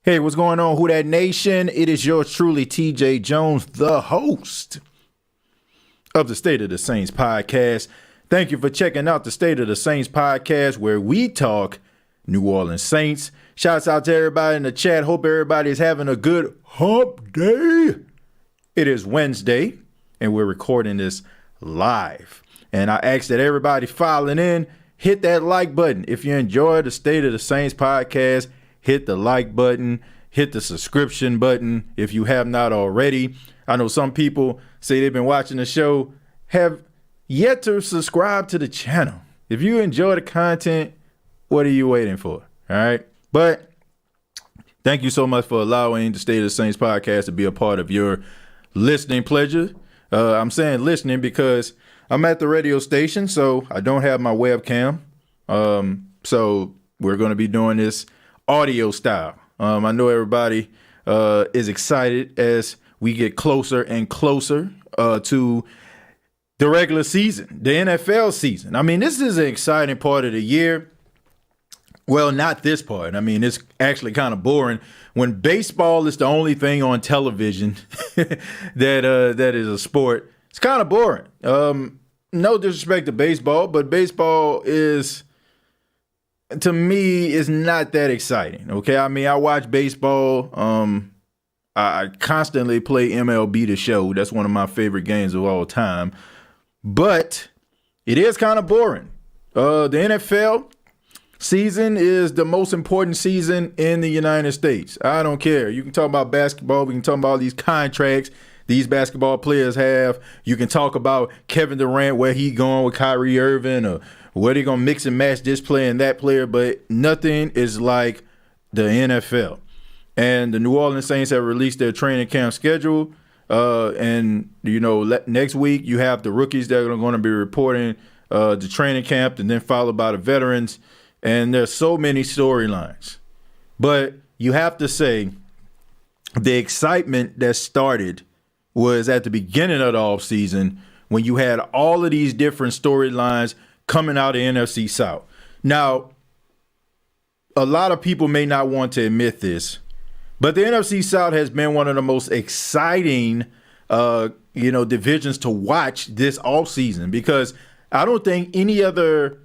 Hey, what's going on, Who Dat Nation? It is yours truly, TJ Jones, the host of the State of the Saints podcast. Thank you for checking out the State of the Saints podcast, where we talk New Orleans Saints. Shouts out to everybody in the chat. Hope everybody is having a good hump day. It is Wednesday, and we're recording this live. And I ask that everybody filing in, hit that like button. If you enjoy the State of the Saints podcast, hit the like button, hit the subscription button if you have not already. I know some people say they've been watching the show, have yet to subscribe to the channel. If you enjoy the content, what are you waiting for? All right. But thank you so much for allowing the State of the Saints podcast to be a part of your listening pleasure. I'm saying listening because I'm at the radio station, so I don't have my webcam. So we're going to be doing this audio style. I know everybody is excited as we get closer and closer to the regular season, the NFL season. I mean, this is an exciting part of the year. Well, not this part. I mean, it's actually kind of boring when baseball is the only thing on television that is a sport. It's kind of boring. No disrespect to baseball, but baseball is, to me, is not that exciting. Okay, I mean, I watch baseball. I constantly play MLB The Show. That's one of my favorite games of all time. But it is kind of boring. The NFL season is the most important season in the United States. I don't care. You can talk about basketball. We can talk about all these contracts these basketball players have. You can talk about Kevin Durant, where he going with Kyrie Irving, or where they going to mix and match this player and that player. But nothing is like the NFL. And the New Orleans Saints have released their training camp schedule. And, you know, next week you have the rookies that are going to be reporting the training camp, and then followed by the veterans. And there's so many storylines. But you have to say the excitement that started was at the beginning of the offseason when you had all of these different storylines coming out of NFC South. Now, a lot of people may not want to admit this, but the NFC South has been one of the most exciting, divisions to watch this offseason, because I don't think any other,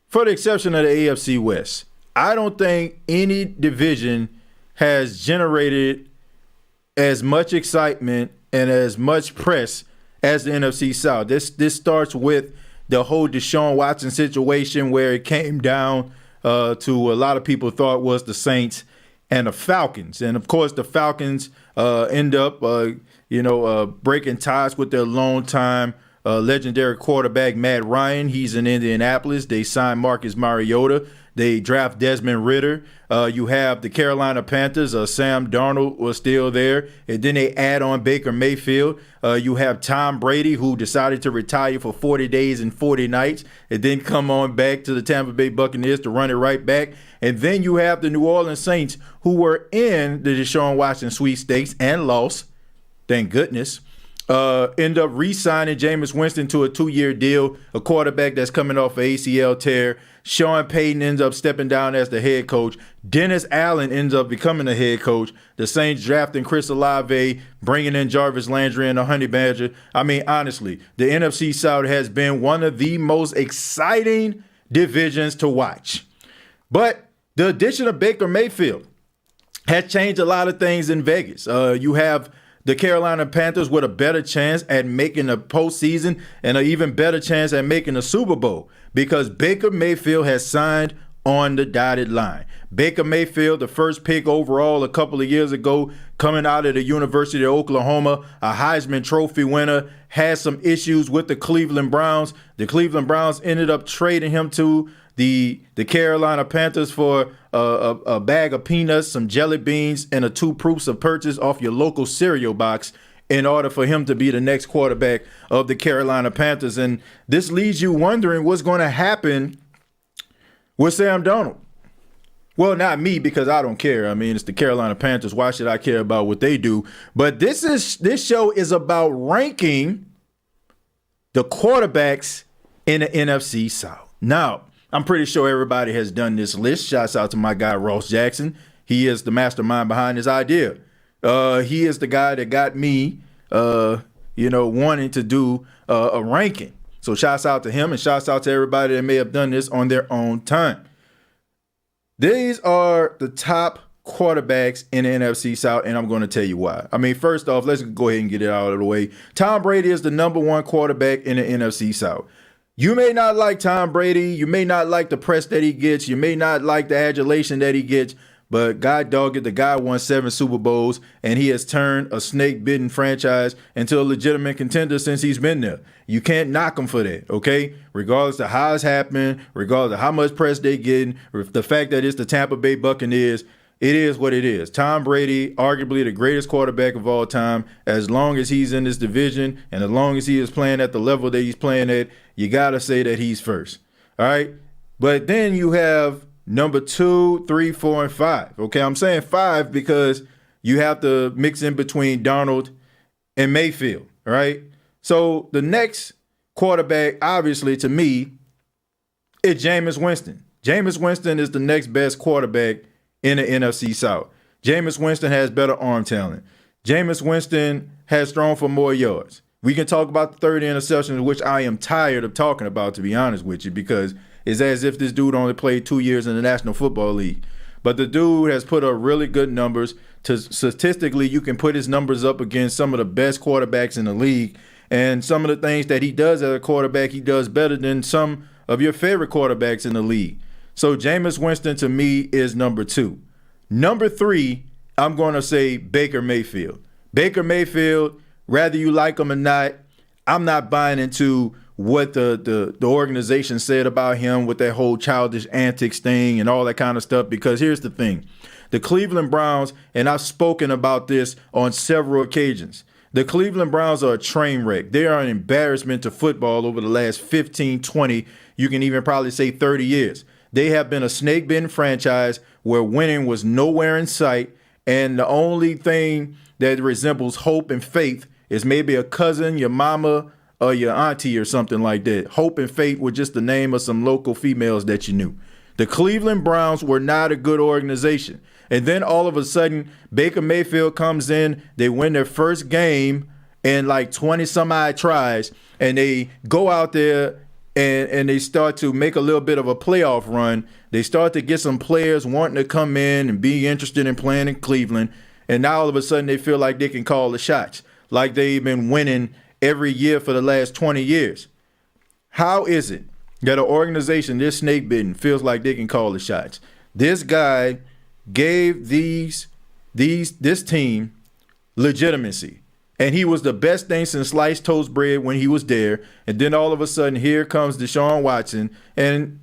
for the exception of the AFC West, I don't think any division has generated as much excitement and as much press as the NFC South. This starts with the whole Deshaun Watson situation, where it came down to a lot of people thought was the Saints and the Falcons. And, of course, the Falcons end up, breaking ties with their longtime legendary quarterback, Matt Ryan. He's in Indianapolis. They signed Marcus Mariota. They draft Desmond Ridder. You have the Carolina Panthers. Sam Darnold was still there. And then they add on Baker Mayfield. You have Tom Brady, who decided to retire for 40 days and 40 nights, and then come on back to the Tampa Bay Buccaneers to run it right back. And then you have the New Orleans Saints, who were in the Deshaun Watson sweepstakes and lost, thank goodness. End up re-signing Jameis Winston to a 2-year deal, a quarterback that's coming off an ACL tear. Sean Payton ends up stepping down as the head coach. Dennis Allen ends up becoming the head coach. The Saints drafting Chris Olave, bringing in Jarvis Landry and the Honey Badger. I mean, honestly, the NFC South has been one of the most exciting divisions to watch. But the addition of Baker Mayfield has changed a lot of things in Vegas. You have the Carolina Panthers with a better chance at making the postseason and an even better chance at making the Super Bowl, because Baker Mayfield has signed on the dotted line. Baker Mayfield, the first pick overall a couple of years ago, coming out of the University of Oklahoma, a Heisman Trophy winner, had some issues with the Cleveland Browns. The Cleveland Browns ended up trading him to the Carolina Panthers for a bag of peanuts, some jelly beans, and 2 proofs of purchase off your local cereal box in order for him to be the next quarterback of the Carolina Panthers. And this leaves you wondering what's going to happen with Sam Darnold. Well, not me, because I don't care. I mean, it's the Carolina Panthers. Why should I care about what they do? But this show is about ranking the quarterbacks in the NFC South. Now, I'm pretty sure everybody has done this list. Shouts out to my guy, Ross Jackson. He is the mastermind behind his idea. He is the guy that got me, wanting to do a ranking. So shouts out to him and shouts out to everybody that may have done this on their own time. These are the top quarterbacks in the NFC South, and I'm going to tell you why. I mean, first off, let's go ahead and get it out of the way. Tom Brady is the number one quarterback in the NFC South. You may not like Tom Brady. You may not like the press that he gets. You may not like the adulation that he gets. But God dog it, the guy won 7 Super Bowls, and he has turned a snake-bitten franchise into a legitimate contender since he's been there. You can't knock him for that, okay? Regardless of how it's happening, regardless of how much press they getting, the fact that it's the Tampa Bay Buccaneers, it is what it is. Tom Brady, arguably the greatest quarterback of all time, as long as he's in this division and as long as he is playing at the level that he's playing at, you got to say that he's first, all right? But then you have number 2, 3, 4, and 5. Okay, I'm saying 5 because you have to mix in between Darnold and Mayfield, all right? So the next quarterback, obviously, to me, is Jameis Winston. Jameis Winston is the next best quarterback in the NFC South. Jameis Winston has better arm talent. Jameis Winston has thrown for more yards. We can talk about the 30 interceptions, which I am tired of talking about, to be honest with you, because it's as if this dude only played 2 years in the National Football League. But the dude has put up really good numbers. Statistically, you can put his numbers up against some of the best quarterbacks in the league. And some of the things that he does as a quarterback, he does better than some of your favorite quarterbacks in the league. So Jameis Winston, to me, is number 2. Number 3, I'm going to say Baker Mayfield. Baker Mayfield, whether you like him or not, I'm not buying into what the organization said about him with that whole childish antics thing and all that kind of stuff, because here's the thing. The Cleveland Browns, and I've spoken about this on several occasions, the Cleveland Browns are a train wreck. They are an embarrassment to football over the last 15, 20, you can even probably say 30 years. They have been a snake-bitten franchise where winning was nowhere in sight, and the only thing that resembles hope and faith is maybe a cousin, your mama, or your auntie or something like that. Hope and faith were just the name of some local females that you knew. The Cleveland Browns were not a good organization. And then all of a sudden, Baker Mayfield comes in, they win their first game in like 20-some-odd tries, and they go out there and they start to make a little bit of a playoff run. They start to get some players wanting to come in and be interested in playing in Cleveland, and now all of a sudden they feel like they can call the shots, like they've been winning every year for the last 20 years. How is it that an organization this snake-bitten feels like they can call the shots? This guy gave this team legitimacy, and he was the best thing since sliced toast bread when he was there. And then all of a sudden, here comes Deshaun Watson, and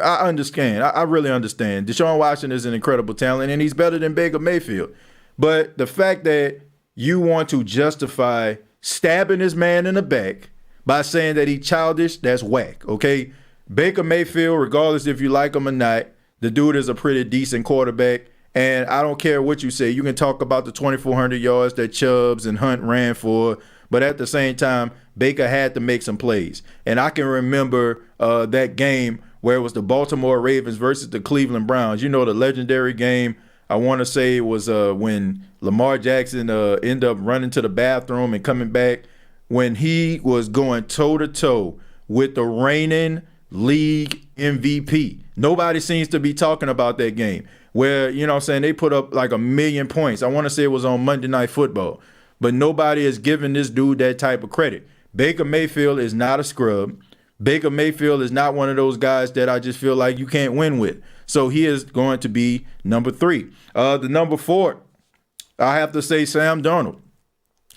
I understand. I really understand. Deshaun Watson is an incredible talent, and he's better than Baker Mayfield. But the fact that you want to justify stabbing this man in the back by saying that he's childish, that's whack, okay? Baker Mayfield, regardless if you like him or not, the dude is a pretty decent quarterback, and I don't care what you say. You can talk about the 2,400 yards that Chubbs and Hunt ran for, but at the same time, Baker had to make some plays. And I can remember that game where it was the Baltimore Ravens versus the Cleveland Browns. You know, the legendary game. I want to say it was when Lamar Jackson ended up running to the bathroom and coming back, when he was going toe-to-toe with the reigning league MVP. Nobody seems to be talking about that game where, you know what I'm saying, they put up like 1 million points. I want to say it was on Monday Night Football. But nobody is giving this dude that type of credit. Baker Mayfield is not a scrub. Baker Mayfield is not one of those guys that I just feel like you can't win with. So he is going to be number 3. The number 4, I have to say Sam Darnold.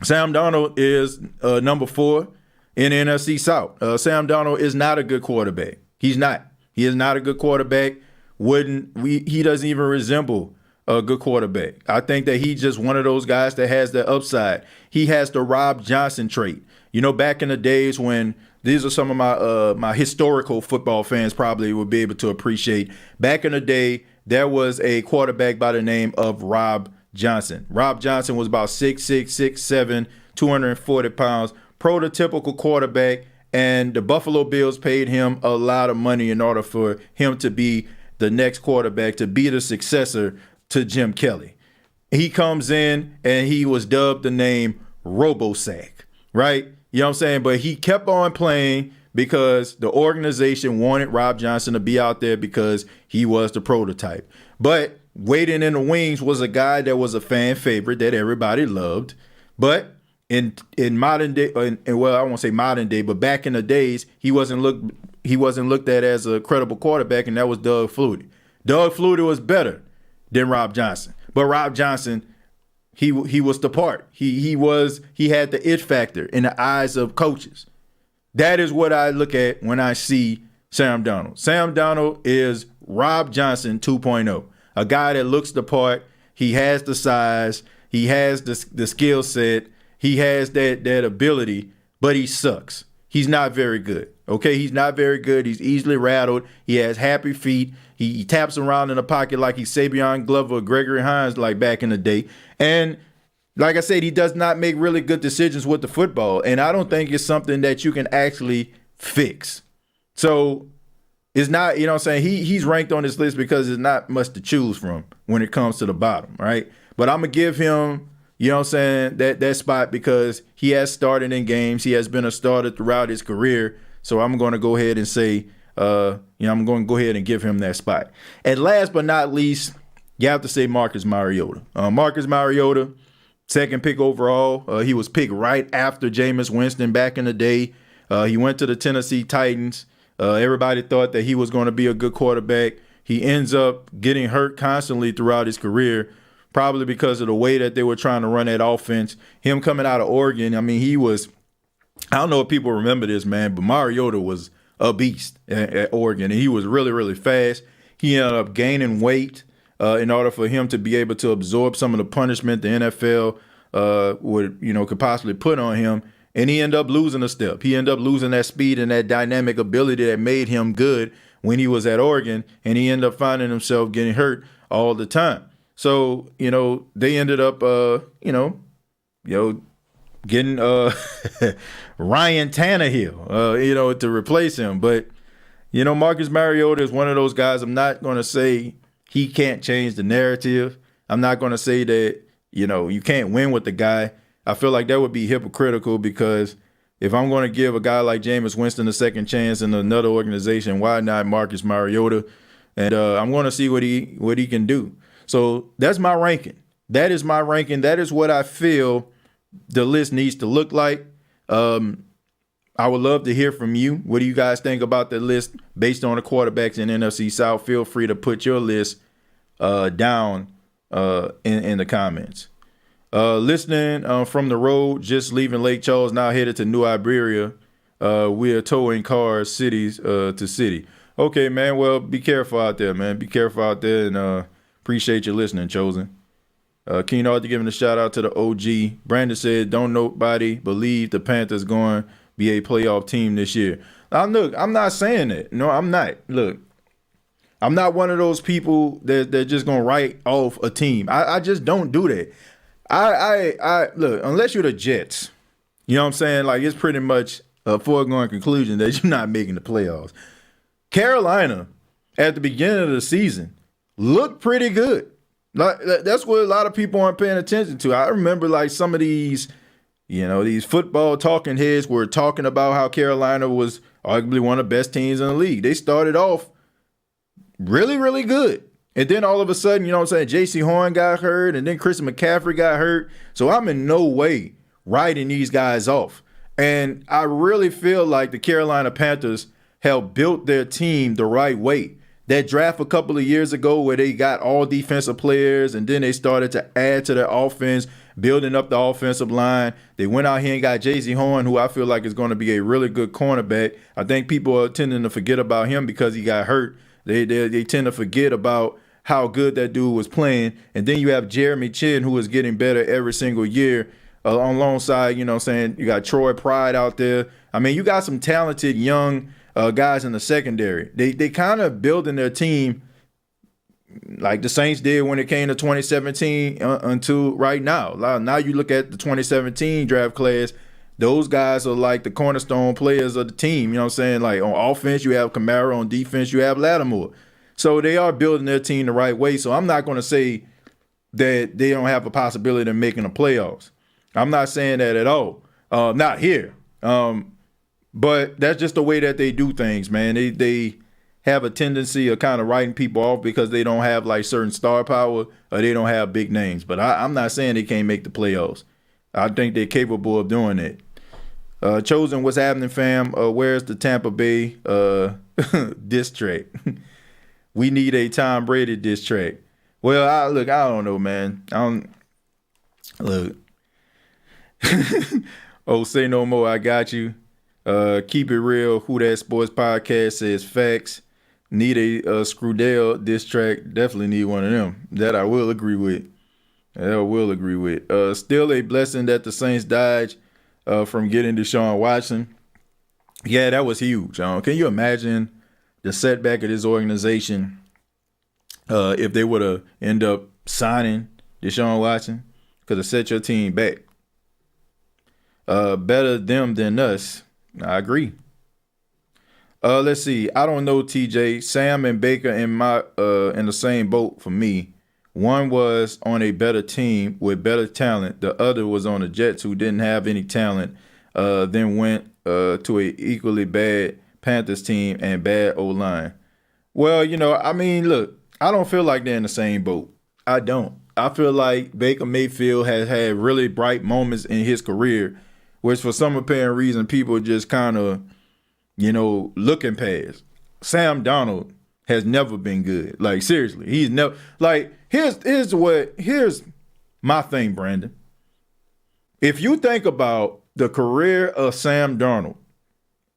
Sam Darnold is number 4 in the NFC South. Sam Darnold is not a good quarterback. He's not. He is not a good quarterback. He doesn't even resemble a good quarterback. I think that he's just one of those guys that has the upside. He has the Rob Johnson trait. You know, back in the days when these are some of my historical football fans probably would be able to appreciate. Back in the day, there was a quarterback by the name of Rob Johnson. Rob Johnson was about 6'6", 6'7", 240 pounds, prototypical quarterback, and the Buffalo Bills paid him a lot of money in order for him to be the next quarterback, to be the successor to Jim Kelly. He comes in and he was dubbed the name RoboSack, right? You know what I'm saying? But he kept on playing because the organization wanted Rob Johnson to be out there because he was the prototype. But waiting in the wings was a guy that was a fan favorite that everybody loved. But in modern day, well, I won't say modern day, but back in the days, he wasn't looked at as a credible quarterback, and that was Doug Flutie. Doug Flutie was better than Rob Johnson, but Rob Johnson, he was the part. He had the it factor in the eyes of coaches. That is what I look at when I see Sam Darnold. Sam Darnold is Rob Johnson 2.0, a guy that looks the part. He has the size. He has the skill set. He has that ability, but he sucks. He's not very good. Okay, he's not very good. He's easily rattled. He has happy feet. He taps around in the pocket like he's Savion Glover or Gregory Hines like back in the day. And like I said, he does not make really good decisions with the football. And I don't think it's something that you can actually fix. So it's not, you know what I'm saying? He's ranked on this list because there's not much to choose from when it comes to the bottom, right? But I'm going to give him, you know what I'm saying, that spot because he has started in games. He has been a starter throughout his career. So I'm going to go ahead and say, I'm going to go ahead and give him that spot. And last but not least, you have to say Marcus Mariota. Marcus Mariota, second pick overall. He was picked right after Jameis Winston back in the day. He went to the Tennessee Titans. Everybody thought that he was going to be a good quarterback. He ends up getting hurt constantly throughout his career, probably because of the way that they were trying to run that offense. Him coming out of Oregon, I mean, he was – I don't know if people remember this, man, but Mariota was a beast at Oregon, and he was really, really fast. He ended up gaining weight in order for him to be able to absorb some of the punishment the NFL could possibly put on him, and he ended up losing a step. He ended up losing that speed and that dynamic ability that made him good when he was at Oregon, and he ended up finding himself getting hurt all the time. So, they ended up, getting Ryan Tannehill, to replace him. But, Marcus Mariota is one of those guys. I'm not going to say he can't change the narrative. I'm not going to say that, you can't win with the guy. I feel like that would be hypocritical because if I'm going to give a guy like Jameis Winston a second chance in another organization, why not Marcus Mariota? And I'm going to see what he can do. So that's my ranking. That is my ranking. That is what I feel the list needs to look like. I would love to hear from you. What do you guys think about the list based on the quarterbacks in NFC South? Feel free to put your list down in the comments. Listening from the road, just leaving Lake Charles, now headed to New Iberia. We are towing cars cities to city. Okay, man. Well, be careful out there, man. Be careful out there, and appreciate you listening, Chosen. Keen Arthur giving a shout out to the OG. Brandon said, don't nobody believe the Panthers going to be a playoff team this year. Now, look, I'm not saying that. No, I'm not. Look, I'm not one of those people that just going to write off a team. I just don't do that. I look, unless you're the Jets, you know what I'm saying? Like, it's pretty much a foregone conclusion that you're not making the playoffs. Carolina, at the beginning of the season, looked pretty good. That's what a lot of people aren't paying attention to. I remember like some of these, these football talking heads were talking about how Carolina was arguably one of the best teams in the league. They started off really, really good. And then all of a sudden, J.C. Horn got hurt, and then Christian McCaffrey got hurt. So I'm in no way writing these guys off. And I really feel like the Carolina Panthers have built their team the right way. That draft a couple of years ago where they got all defensive players and then they started to add to their offense, building up the offensive line. They went out here and got J.C. Horn, who I feel like is going to be a really good cornerback. I think people are tending to forget about him because he got hurt. They tend to forget about how good that dude was playing. And then you have Jeremy Chin, who is getting better every single year alongside, you got Troy Pride out there. I mean, you got some talented young guys in the secondary. They kind of building their team like the Saints did when it came to 2017 until right now. Now you look at the 2017 draft class, those guys are like the cornerstone players of the team. You know what I'm saying? Like on offense, you have Kamara. On defense, you have Lattimore. So they are building their team the right way. So I'm not going to say that they don't have a possibility of making the playoffs. I'm not saying that at all. Not here. But that's just the way that they do things, man. They have a tendency of kind of writing people off because they don't have like certain star power or they don't have big names. But I'm not saying they can't make the playoffs. I think they're capable of doing it. Chosen, what's happening, fam? Where's the Tampa Bay diss track? We need a Tom Brady diss track. Well, I don't know, man. Look. Oh, say no more. I got you. Keep it real. Who That Sports Podcast says facts. Need a Screwdale diss track. Definitely need one of them. That I will agree with. Still a blessing that the Saints died from getting Deshaun Watson. Yeah, that was huge. Can you imagine the setback of this organization if they would have end up signing Deshaun Watson? Could have set your team back. Better them than us. I agree. Let's see. I don't know, TJ. Sam and Baker in the same boat for me. One was on a better team with better talent. The other was on the Jets who didn't have any talent. Then went to a equally bad Panthers team and bad O-line. Well, look, I don't feel like they're in the same boat. I don't. I feel like Baker Mayfield has had really bright moments in his career, which for some apparent reason people just kind of, looking past. Sam Darnold has never been good. Like, seriously, he's never like. Here's my thing, Brandon. If you think about the career of Sam Darnold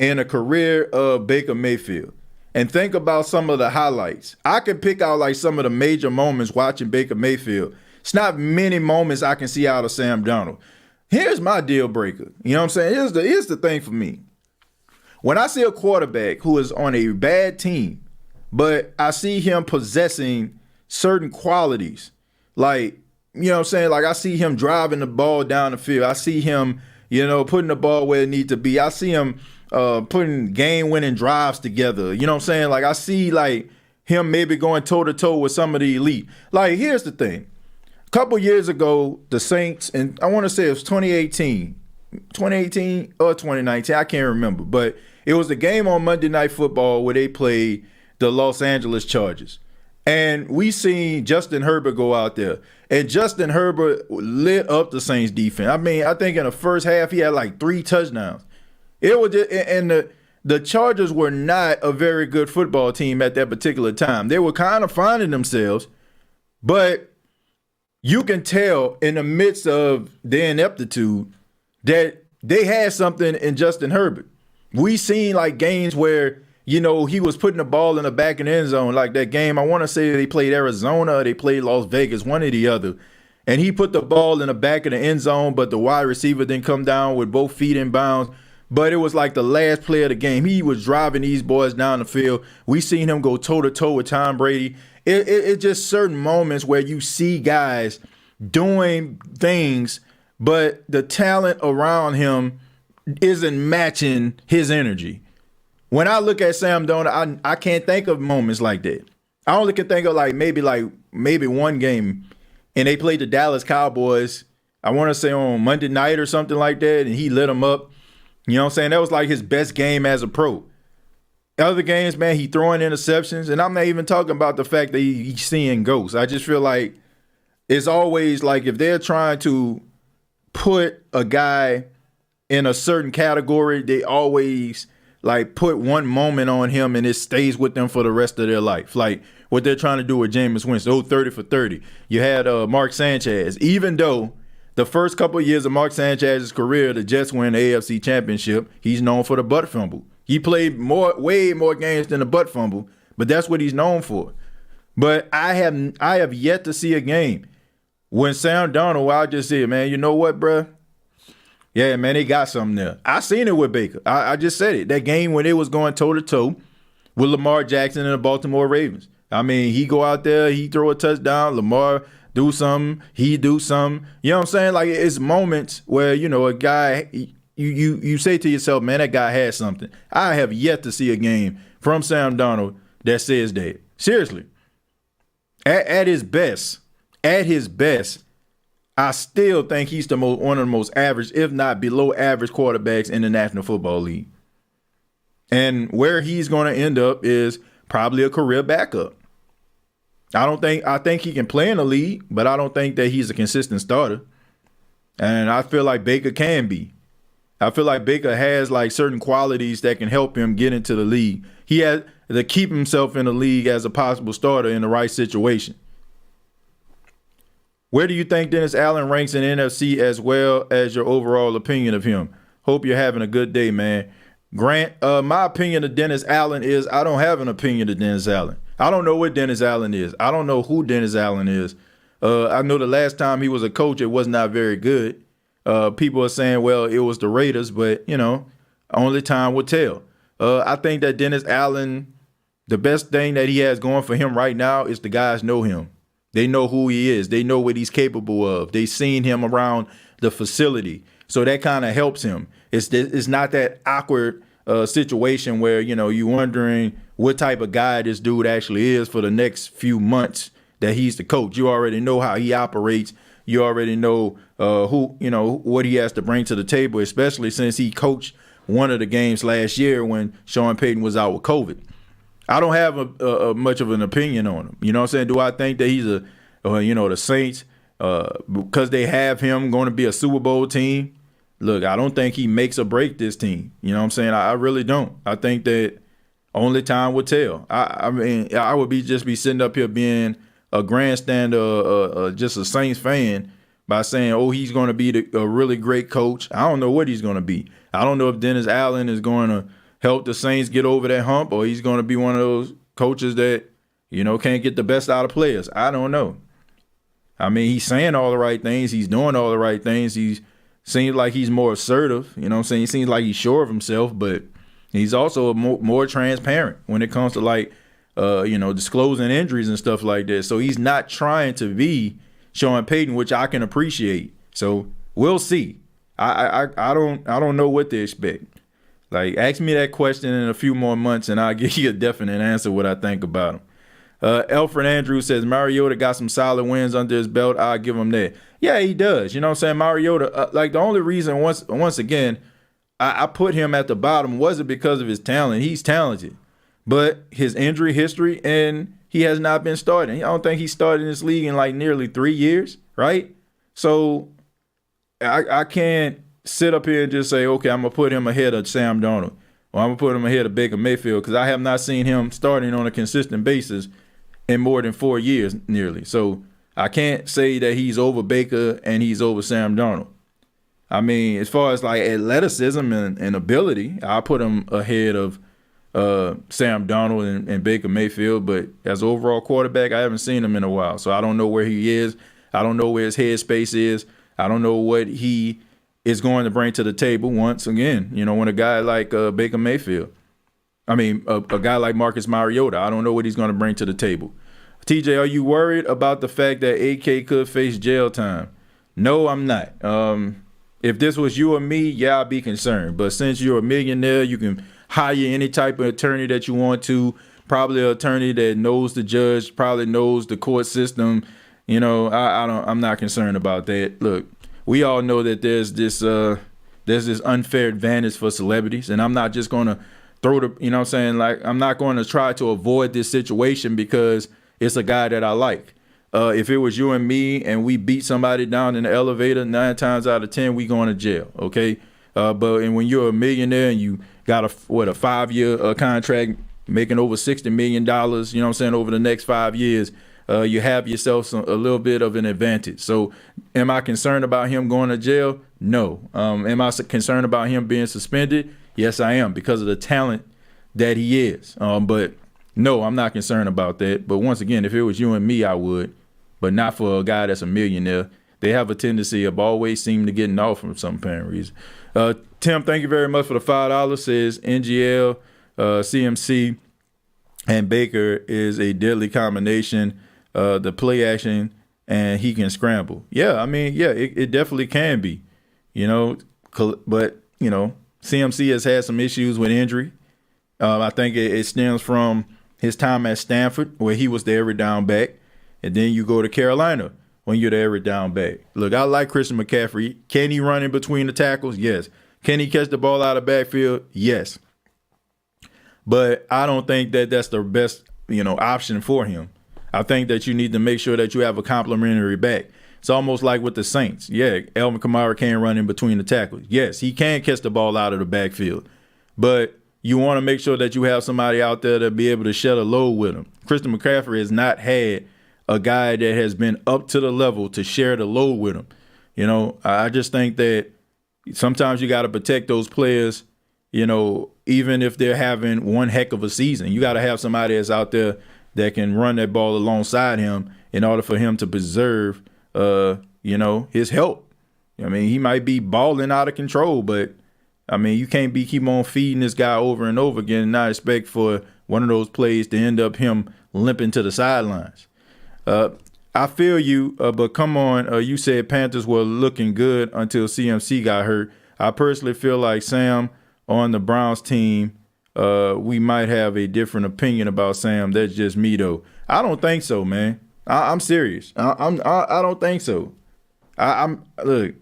and the career of Baker Mayfield, and think about some of the highlights, I can pick out like some of the major moments watching Baker Mayfield. It's not many moments I can see out of Sam Darnold. Here's my deal breaker. You know what I'm saying? Here's the thing for me. When I see a quarterback who is on a bad team, but I see him possessing certain qualities, like, you know what I'm saying? Like, I see him driving the ball down the field. I see him, putting the ball where it needs to be. I see him putting game-winning drives together. You know what I'm saying? Like, I see, like, him maybe going toe-to-toe with some of the elite. Like, here's the thing. A couple years ago, the Saints, and I want to say it was 2018 or 2019, I can't remember, but it was a game on Monday Night Football where they played the Los Angeles Chargers. And we seen Justin Herbert go out there. And Justin Herbert lit up the Saints defense. I mean, I think in the first half he had like 3 touchdowns. It was just, and the Chargers were not a very good football team at that particular time. They were kind of finding themselves, but you can tell in the midst of their ineptitude that they had something in Justin Herbert. We seen like games where, he was putting the ball in the back of the end zone. Like that game, I want to say they played Arizona or they played Las Vegas, one or the other. And he put the ball in the back of the end zone, but the wide receiver didn't come down with both feet in bounds. But it was like the last play of the game. He was driving these boys down the field. We seen him go toe-to-toe with Tom Brady. It's just certain moments where you see guys doing things, but the talent around him isn't matching his energy. When I look at Sam Darnold, I can't think of moments like that. I only can think of maybe one game, and they played the Dallas Cowboys, I want to say on Monday night or something like that, and he lit them up. You know what I'm saying? That was like his best game as a pro. Other games, man, he throwing interceptions, and I'm not even talking about the fact that he's seeing ghosts. I just feel like it's always like if they're trying to put a guy in a certain category, they always like put one moment on him and it stays with them for the rest of their life. Like what they're trying to do with Jameis Winston, 30 for 30. You had Mark Sanchez. Even though the first couple of years of Mark Sanchez's career, the Jets win the AFC Championship, he's known for the butt fumble. He played way more games than the butt fumble, but that's what he's known for. But I have yet to see a game when Sam Darnold, I just said, man, you know what, bruh? Yeah, man, they got something there. I seen it with Baker. I just said it. That game when they was going toe-to-toe with Lamar Jackson and the Baltimore Ravens. I mean, he go out there, he throw a touchdown, Lamar do something, he do something. You know what I'm saying? Like, it's moments where, a guy, you say to yourself, man, that guy has something. I have yet to see a game from Sam Darnold that says that. Seriously. At his best, at his best, I still think he's one of the most average, if not below average quarterbacks in the National Football League. And where he's going to end up is probably a career backup. I think he can play in the league, but I don't think that he's a consistent starter. And I feel like Baker can be. I feel like Baker has like certain qualities that can help him get into the league. He has to keep himself in the league as a possible starter in the right situation. Where do you think Dennis Allen ranks in NFC as well as your overall opinion of him? Hope you're having a good day, man. Grant, my opinion of Dennis Allen is I don't have an opinion of Dennis Allen. I don't know what Dennis Allen is. I don't know who Dennis Allen is. I know the last time he was a coach, it was not very good. People are saying, well, it was the Raiders, but, only time will tell. I think that Dennis Allen, the best thing that he has going for him right now is the guys know him. They know who he is. They know what he's capable of. They've seen him around the facility. So that kind of helps him. It's not that awkward situation where, you're wondering what type of guy this dude actually is for the next few months that he's the coach. You already know how he operates. You already know what he has to bring to the table, especially since he coached one of the games last year when Sean Payton was out with COVID. I don't have a much of an opinion on him. You know what I'm saying? Do I think that he's the Saints, because they have him going to be a Super Bowl team? Look, I don't think he makes or break this team. You know what I'm saying? I really don't. I think that only time will tell. I mean, I would be sitting up here being a grandstander, just a Saints fan by saying, oh, he's going to be a really great coach. I don't know what he's going to be. I don't know if Dennis Allen is going to help the Saints get over that hump, or he's going to be one of those coaches that, can't get the best out of players. I don't know. I mean, he's saying all the right things. He's doing all the right things. He seems like he's more assertive. You know what I'm saying? He seems like he's sure of himself, but he's also more transparent when it comes to disclosing injuries and stuff like that. So he's not trying to be Sean Payton, which I can appreciate. So we'll see. I don't know what to expect. Like, ask me that question in a few more months, and I'll give you a definite answer what I think about him. Alfred Andrews says, Mariota got some solid wins under his belt. I'll give him that. Yeah, he does. You know what I'm saying? Mariota, the only reason, once again, I put him at the bottom wasn't because of his talent. He's talented. But his injury history, and he has not been starting. I don't think he started in this league in nearly 3 years, right? So I can't sit up here and just say, okay, I'm going to put him ahead of Sam Darnold, or I'm going to put him ahead of Baker Mayfield, because I have not seen him starting on a consistent basis in more than 4 years nearly. So I can't say that he's over Baker and he's over Sam Darnold. I mean, as far as athleticism and ability, I put him ahead of Sam Darnold and Baker Mayfield, but as an overall quarterback, I haven't seen him in a while. So I don't know where he is. I don't know where his headspace is. I don't know what he is going to bring to the table once again. When a guy like Baker Mayfield, a guy like Marcus Mariota, I don't know what he's going to bring to the table. TJ, are you worried about the fact that AK could face jail time? No, I'm not. If this was you or me, yeah, I'd be concerned. But since you're a millionaire, you can hire any type of attorney that you want to, probably an attorney that knows the judge, probably knows the court system. I'm not concerned about that. Look, we all know that there's this unfair advantage for celebrities, and I'm not just going to throw I'm not going to try to avoid this situation because it's a guy that I like. If it was you and me and we beat somebody down in the elevator, 9 times out of 10, we going to jail, okay? But when you're a millionaire and you got a 5-year contract making over $60 million, over the next 5 years, you have yourself a little bit of an advantage. So am I concerned about him going to jail? No. Am I concerned about him being suspended? Yes, I am, because of the talent that he is. But no, I'm not concerned about that. But once again, if it was you and me, I would. But not for a guy that's a millionaire. They have a tendency of always seeming to getting off for some apparent reason. Tim, thank you very much for the $5. Says NGL, CMC, and Baker is a deadly combination. The play action, and he can scramble. Yeah, it definitely can be. But CMC has had some issues with injury. I think it stems from his time at Stanford, where he was the every down back. And then you go to Carolina, when you're the every down back. Look, I like Christian McCaffrey. Can he run in between the tackles? Yes. Can he catch the ball out of the backfield? Yes. But I don't think that that's the best, option for him. I think that you need to make sure that you have a complimentary back. It's almost like with the Saints. Yeah, Alvin Kamara can run in between the tackles. Yes, he can catch the ball out of the backfield. But you want to make sure that you have somebody out there to be able to share a load with him. Christian McCaffrey has not had a guy that has been up to the level to share the load with him. I just think that sometimes you got to protect those players, even if they're having one heck of a season. You got to have somebody that's out there that can run that ball alongside him in order for him to preserve, his health. I mean, he might be balling out of control, but, you can't keep on feeding this guy over and over again and not expect for one of those plays to end up him limping to the sidelines. I feel you, but come on. You said Panthers were looking good until CMC got hurt. I personally feel like Sam on the Browns team, we might have a different opinion about Sam. That's just me, though. I don't think so, man. I'm serious. I don't think so. Look.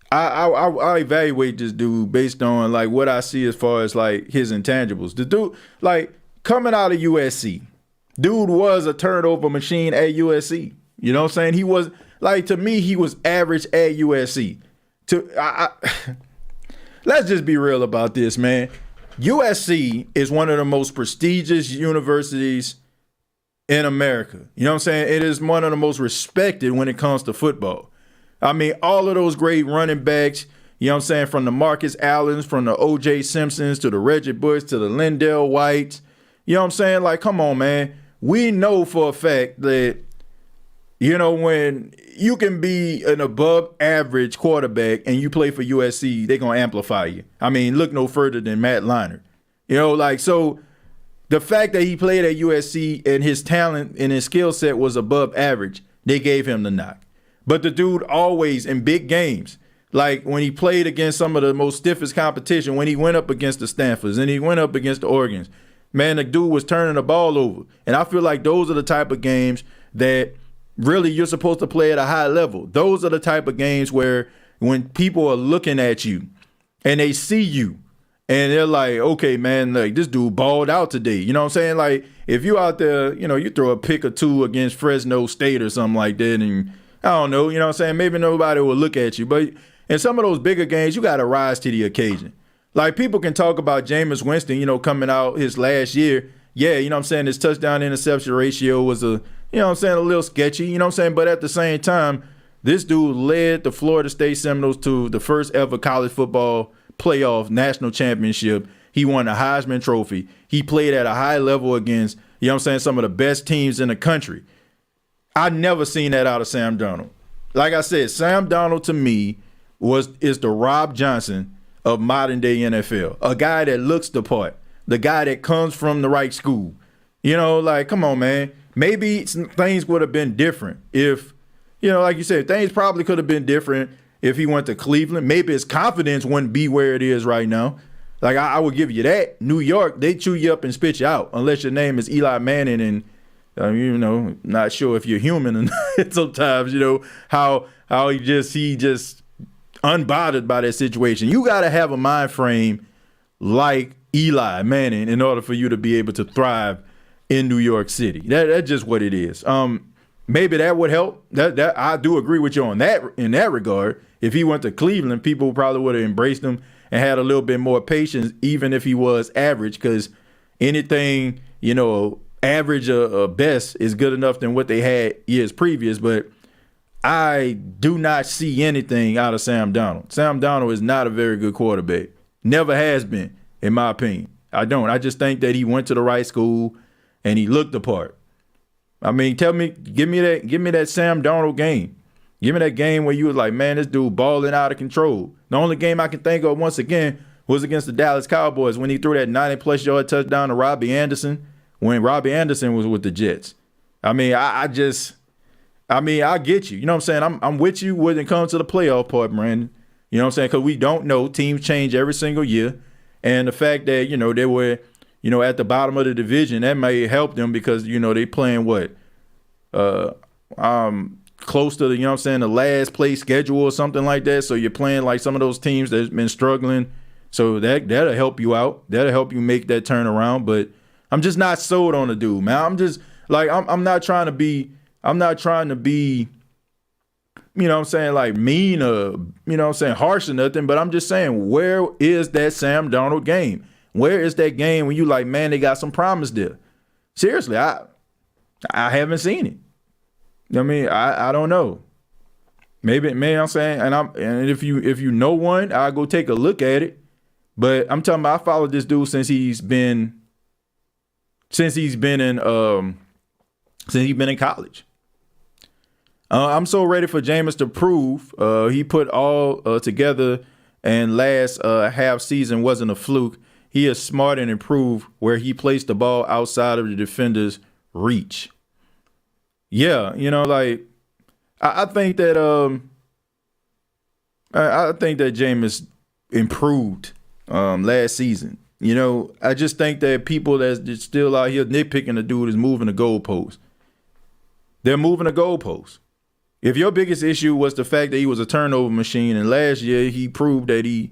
I evaluate this dude based on like what I see as far as like his intangibles. The dude, like coming out of USC, dude was a turnover machine at USC. You know what I'm saying? He was like, to me, he was average at USC. Let's just be real about this, man. USC is one of the most prestigious universities in America. You know what I'm saying? It is one of the most respected when it comes to football. All of those great running backs, you know what I'm saying, from the Marcus Allens, from the O.J. Simpsons, to the Reggie Bush, to the Lindell Whites. You know what I'm saying? Like, come on, man. We know for a fact that, when you can be an above average quarterback and you play for USC, they're going to amplify you. Look no further than Matt Leinart. So the fact that he played at USC and his talent and his skill set was above average, they gave him the knock. But the dude always in big games, like when he played against some of the most stiffest competition, when he went up against the Stanfords and he went up against the Oregons, man, the dude was turning the ball over. And I feel like those are the type of games that really you're supposed to play at a high level. Those are the type of games where when people are looking at you and they see you and they're like, okay, man, like this dude balled out today. You know what I'm saying? Like if you out there, you throw a pick or two against Fresno State or something like that, and I don't know, you know what I'm saying? Maybe nobody will look at you. But in some of those bigger games, you got to rise to the occasion. Like people can talk about Jameis Winston, coming out his last year. Yeah, you know what I'm saying? His touchdown interception ratio was a little sketchy, you know what I'm saying? But at the same time, this dude led the Florida State Seminoles to the first ever college football playoff national championship. He won the Heisman Trophy. He played at a high level against, some of the best teams in the country. I never seen that out of Sam Darnold. Like I said, Sam Darnold to me is the Rob Johnson of modern day NFL. A guy that looks the part. The guy that comes from the right school. Come on, man. Maybe things would have been different if, like you said, things probably could have been different if he went to Cleveland. Maybe his confidence wouldn't be where it is right now. Like I would give you that. New York, they chew you up and spit you out unless your name is Eli Manning and not sure if you're human or not. Sometimes, how he just unbothered by that situation. You got to have a mind frame like Eli Manning in order for you to be able to thrive in New York City. That's just what it is. Maybe that would help. That I do agree with you on that in that regard. If he went to Cleveland, people probably would have embraced him and had a little bit more patience, even if he was average, because anything, average or best is good enough than what they had years previous. But I do not see anything out of Sam Darnold. Sam Darnold is not a very good quarterback. Never has been, in my opinion. I don't. I just think that he went to the right school and he looked the part. Give me that Sam Darnold game. Give me that game where you was like, man, this dude balling out of control. The only game I can think of once again was against the Dallas Cowboys when he threw that 90-plus yard touchdown to Robbie Anderson when Robbie Anderson was with the Jets. I get you. You know what I'm saying? I'm with you when it comes to the playoff part, Brandon. You know what I'm saying? Because we don't know. Teams change every single year. And the fact that, they were, at the bottom of the division, that may help them because, they playing what? close to the, the last place schedule or something like that. So you're playing like some of those teams that's been struggling. So that'll help you out. That'll help you make that turnaround. But I'm just not sold on the dude, man. I'm just like, I'm not trying to be, like mean or, harsh or nothing. But I'm just saying, where is that Sam Darnold game? Where is that game when you like, man, they got some promise there? Seriously, I haven't seen it. I don't know. Maybe I'm saying, and if you know one, I'll go take a look at it. But I'm talking about, I followed this dude since he's been in college. I'm so ready for Jameis to prove he put all together, and last half season wasn't a fluke. He is smart and improved where he placed the ball outside of the defender's reach. Yeah, I think that Jameis improved last season. I just think that people that's still out here nitpicking the dude is moving the goalposts. They're moving the goalposts. If your biggest issue was the fact that he was a turnover machine, and last year he proved that he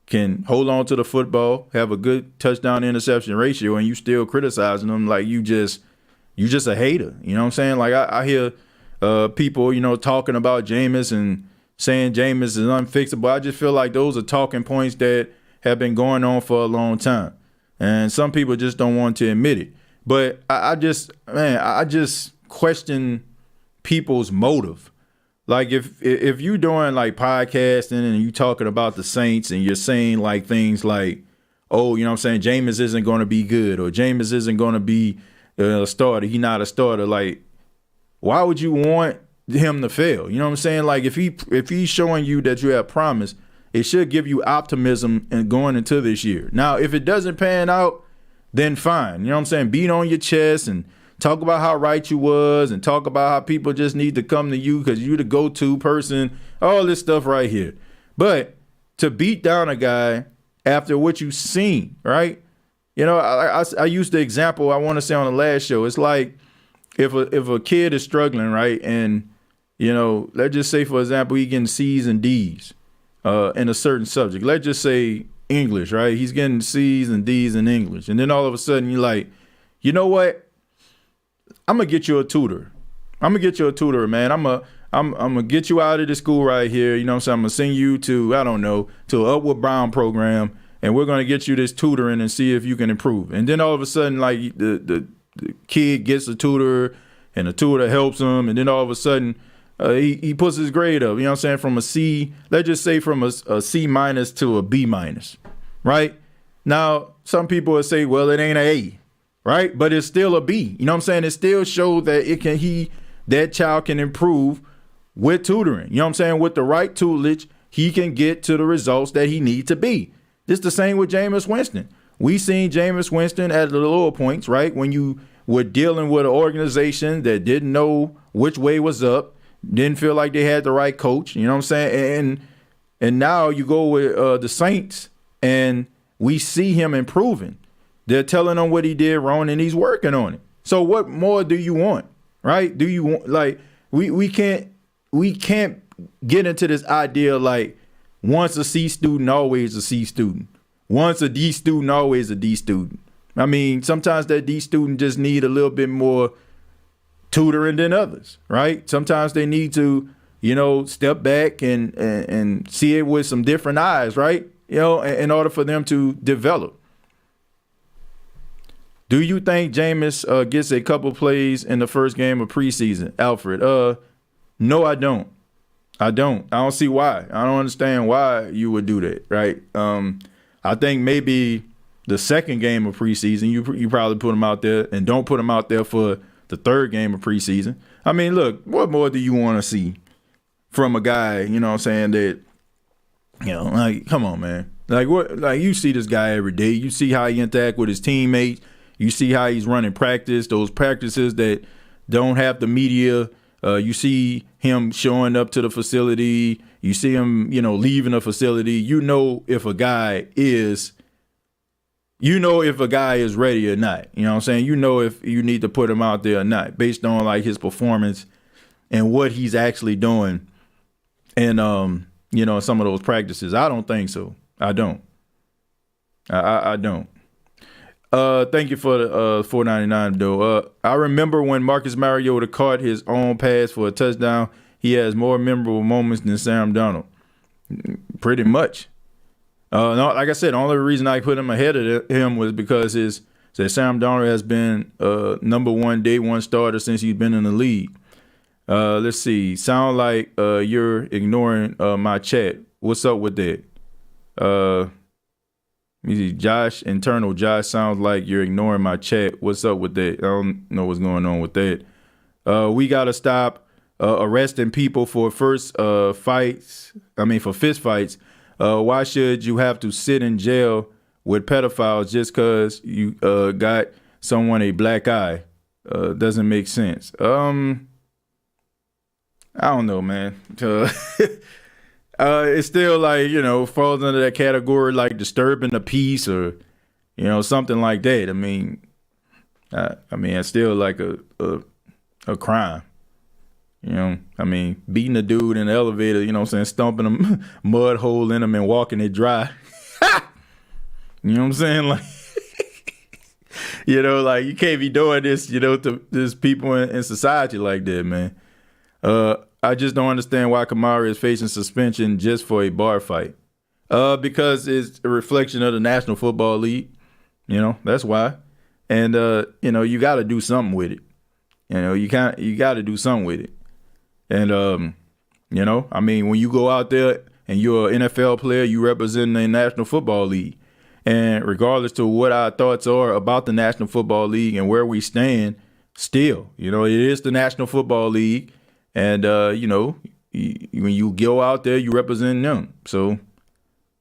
can hold on to the football, have a good touchdown interception ratio, and you still criticizing him like you just a hater. You know what I'm saying? Like I hear people, talking about Jameis and saying Jameis is unfixable. I just feel like those are talking points that have been going on for a long time. And some people just don't want to admit it. But I just question people's motive. Like if you're doing like podcasting and you talking about the Saints and you're saying like things like, oh, Jameis isn't going to be good, or Jameis isn't going to be a starter. He's not a starter. Like, why would you want him to fail? You know what I'm saying? Like if he's showing you that you have promise, it should give you optimism in going into this year. Now, if it doesn't pan out, then fine. You know what I'm saying? Beat on your chest and talk about how right you was, and talk about how people just need to come to you because you're the go-to person, all this stuff right here. But to beat down a guy after what you've seen, right? I used the example I want to say on the last show. It's like if a kid is struggling, right? And, let's just say, for example, he getting C's and D's in a certain subject. Let's just say English, right? He's getting C's and D's in English. And then all of a sudden you're like, you know what? I'm going to get you a tutor. Man. I'm going to get you out of the school right here. You know what I'm saying? I'm going to send you to, to an Upward Bound program, and we're going to get you this tutoring and see if you can improve. And then all of a sudden, like, the kid gets a tutor, and the tutor helps him, and then all of a sudden he puts his grade up, from a C, let's just say from a C minus to a B minus, right? Now, some people would say, well, it ain't an A. Right, but it's still a B. You know what I'm saying? It still shows that that child can improve with tutoring. You know what I'm saying? With the right tutelage, he can get to the results that he needs to be. It's the same with Jameis Winston. We seen Jameis Winston at the lower points, right? When you were dealing with an organization that didn't know which way was up, didn't feel like they had the right coach. You know what I'm saying? And now you go with the Saints, and we see him improving. They're telling him what he did wrong, and he's working on it. So what more do you want, right? Do you want, like, we can't get into this idea like once a C student, always a C student. Once a D student, always a D student. I mean, sometimes that D student just need a little bit more tutoring than others, right? Sometimes they need to, step back and see it with some different eyes, right? In order for them to develop. Do you think Jameis gets a couple plays in the first game of preseason, Alfred? No, I don't. I don't see why. I don't understand why you would do that, right? I think maybe the second game of preseason, you probably put him out there, and don't put him out there for the third game of preseason. I mean, look, what more do you want to see from a guy, that, like, come on, man. Like, what? Like, you see this guy every day. You see how he interact with his teammates. You see how he's running practice, those practices that don't have the media. You see him showing up to the facility. You see him, leaving the facility. If a guy is ready or not. You know what I'm saying? If you need to put him out there or not based on like his performance and what he's actually doing in some of those practices. I don't think so. I don't. I don't. Thank you for the $4.99 though. I remember when Marcus Mariota caught his own pass for a touchdown. He has more memorable moments than Sam Darnold. Pretty much. No, like I said, the only reason I put him ahead of him was because Sam Darnold has been number one day one starter since he's been in the league. Let's see. Sound like you're ignoring my chat. What's up with that? Josh sounds like you're ignoring my chat. What's up with that? I don't know what's going on with that. We got to stop arresting people for fist fights. Why should you have to sit in jail with pedophiles just because you got someone a black eye? Doesn't make sense. I don't know, man. It's still like, falls under that category like disturbing the peace or, something like that. It's still like a crime. Beating a dude in the elevator, stomping a mud hole in him and walking it dry. You know what I'm saying? Like, like you can't be doing this, to there's people in society like that, man. I just don't understand why Kamara is facing suspension just for a bar fight. Because it's a reflection of the National Football League. That's why. And, you got to do something with it. You got to do something with it. And, when you go out there and you're an NFL player, you represent the National Football League. And regardless to what our thoughts are about the National Football League and where we stand, still, it is the National Football League. And, when you go out there, you represent them. So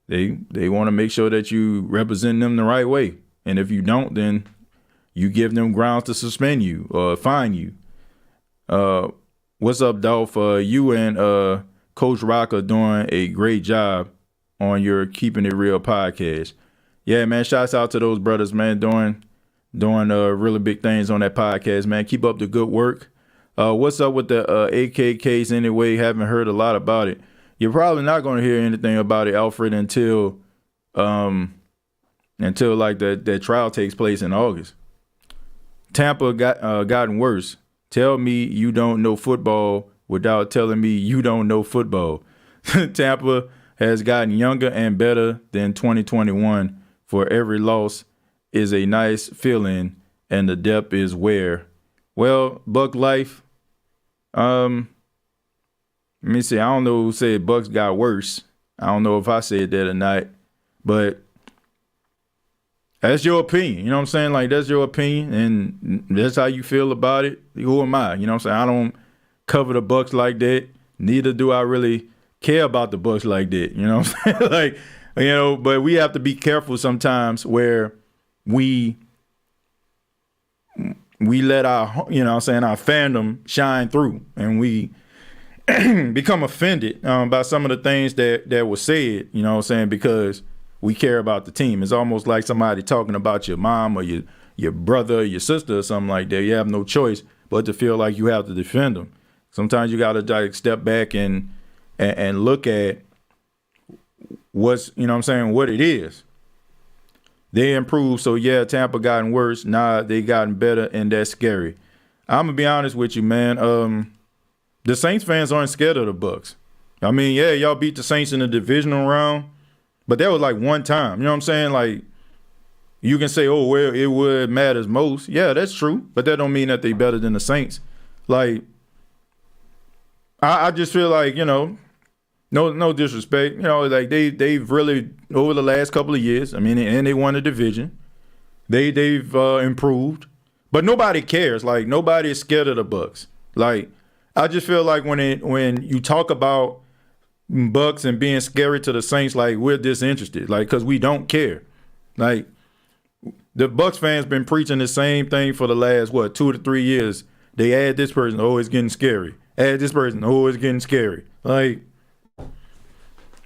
they want to make sure that you represent them the right way. And if you don't, then you give them grounds to suspend you or fine you. What's up, Dolph? You and Coach Rock are doing a great job on your Keeping It Real podcast. Yeah, man, shouts out to those brothers, man, doing really big things on that podcast, man. Keep up the good work. What's up with the AK case anyway? Haven't heard a lot about it. You're probably not going to hear anything about it, Alfred, until like that trial takes place in August. Tampa gotten worse. Tell me you don't know football without telling me you don't know football. Tampa has gotten younger and better than 2021. For every loss is a nice feeling, and the depth is where. Well, Buck life. Let me see. I don't know who said Bucks got worse. I don't know if I said that or not, but that's your opinion. You know what I'm saying? Like, that's your opinion, and that's how you feel about it. Who am I? You know what I'm saying? I don't cover the Bucks like that. Neither do I really care about the Bucks like that. You know what I'm saying? Like, but we have to be careful sometimes where we let our, our fandom shine through, and we become offended by some of the things that were said, because we care about the team. It's almost like somebody talking about your mom or your brother or your sister or something like that. You have no choice but to feel like you have to defend them. Sometimes you got to step back and look at what's, what it is. They improved, so yeah, Tampa gotten worse. Nah, they gotten better, and that's scary. I'm gonna be honest with you, man. The Saints fans aren't scared of the Bucks. Yeah, y'all beat the Saints in the divisional round, but that was like one time. You know what I'm saying? Like, you can say, oh, well, it would matters most. Yeah, that's true, but that don't mean that they better than the Saints. Like, I just feel like, no disrespect. Like they've really, over the last couple of years, and they won the division. They've improved. But nobody cares. Like, nobody is scared of the Bucks. Like, I just feel like when you talk about Bucks and being scary to the Saints, like, we're disinterested. Like, because we don't care. Like, the Bucks fans been preaching the same thing for the last, 2 to 3 years. They add this person, oh, it's getting scary. Add this person, oh, it's getting scary. Like,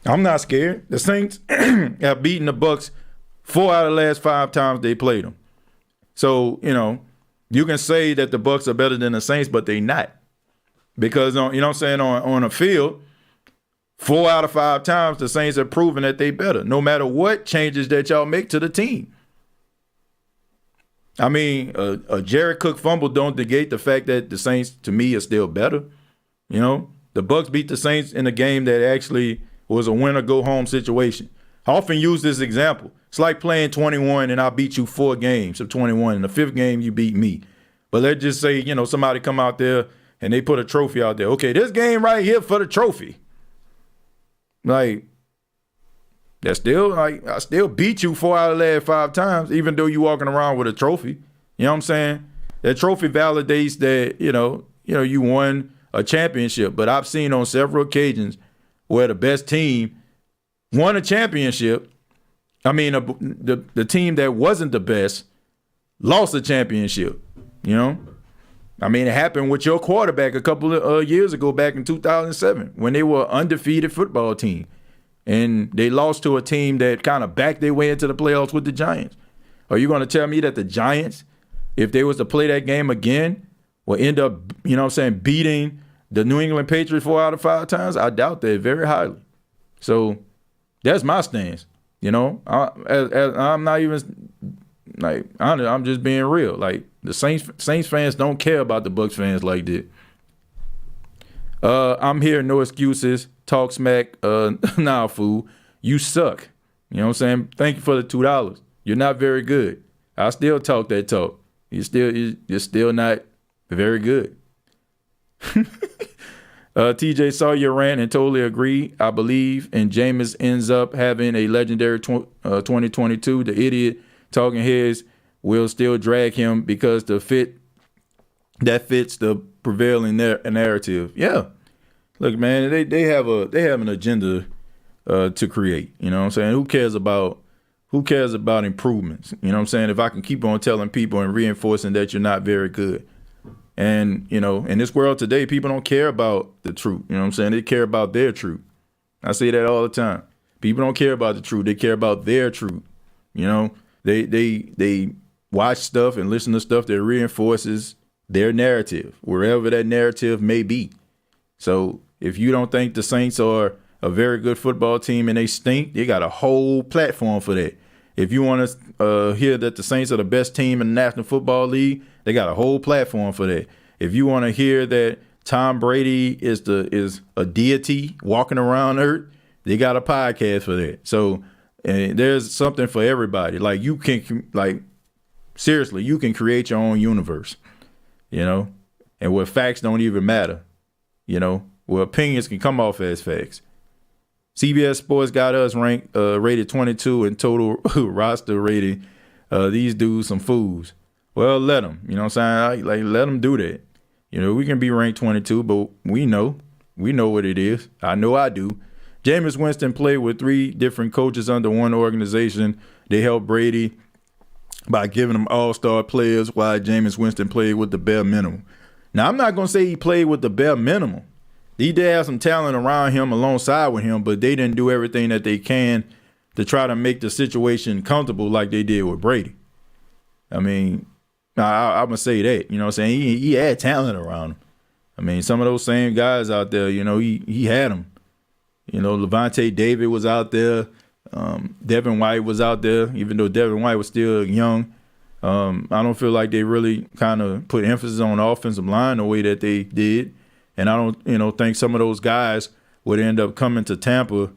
I'm not scared. The Saints have beaten the Bucks 4 out of the last 5 times they played them. So, you can say that the Bucks are better than the Saints, but they not. Because, you know what I'm saying, on a field, 4 out of 5 times the Saints have proven that they better, no matter what changes that y'all make to the team. I mean, a Jared Cook fumble don't negate the fact that the Saints, to me, are still better. You know, the Bucs beat the Saints in a game that actually was a win-or-go-home situation. I often use this example. It's like playing 21 and I beat you 4 games of 21. In the 5th game, you beat me. But let's just say, you know, somebody come out there and they put a trophy out there. Okay, this game right here for the trophy. Like, that's still, like, I still beat you 4 out of the last 5 times, even though you walking around with a trophy. You know what I'm saying? That trophy validates that, you know, you won a championship. But I've seen on several occasions where the best team won a championship. I mean, the team that wasn't the best lost a championship, you know? I mean, it happened with your quarterback a couple of years ago, back in 2007, when they were an undefeated football team. And they lost to a team that kind of backed their way into the playoffs with the Giants. Are you going to tell me that the Giants, if they was to play that game again, will end up, you know what I'm saying, beating the New England Patriots 4 out of 5 times? I doubt that very highly. So that's my stance. You know, I'm not even, like, I'm just being real. Like, the Saints fans don't care about the Bucs fans like that. I'm here, no excuses. Talk smack. Nah, fool. You suck. You know what I'm saying? Thank you for the $2. You're not very good. I still talk that talk. You're still not very good. TJ saw your rant and totally agree. I believe, and Jameis ends up having a legendary 2022. The idiot talking heads will still drag him because that fits the prevailing narrative. Yeah, look, man, they have an agenda to create. You know what I'm saying? Who cares about improvements? You know what I'm saying? If I can keep on telling people and reinforcing that you're not very good. And, you know, in this world today, people don't care about the truth. You know what I'm saying? They care about their truth. I say that all the time. People don't care about the truth. They care about their truth. You know, they watch stuff and listen to stuff that reinforces their narrative, wherever that narrative may be. So if you don't think the Saints are a very good football team and they stink, they got a whole platform for that. If you want to hear that the Saints are the best team in the National Football League, they got a whole platform for that. If you want to hear that Tom Brady is a deity walking around Earth, they got a podcast for that. So there's something for everybody. Like, you can, like, seriously, you can create your own universe, you know, and where facts don't even matter, you know, where opinions can come off as facts. CBS Sports got us ranked rated 22 in total roster rating. These dudes some fools. Well, let them. You know what I'm saying? Like, let them do that. You know, we can be ranked 22, but we know what it is. I know I do. Jameis Winston played with 3 different coaches under one organization. They helped Brady by giving him all-star players, while Jameis Winston played with the bare minimum. Now, I'm not going to say he played with the bare minimum. He did have some talent around him alongside with him, but they didn't do everything that they can to try to make the situation comfortable like they did with Brady. I mean, I'm going to say that. You know what I'm saying? He had talent around him. I mean, some of those same guys out there, you know, he had them. You know, Levante David was out there. Devin White was out there, even though Devin White was still young. I don't feel like they really kind of put emphasis on the offensive line the way that they did. And I don't, think some of those guys would end up coming to Tampa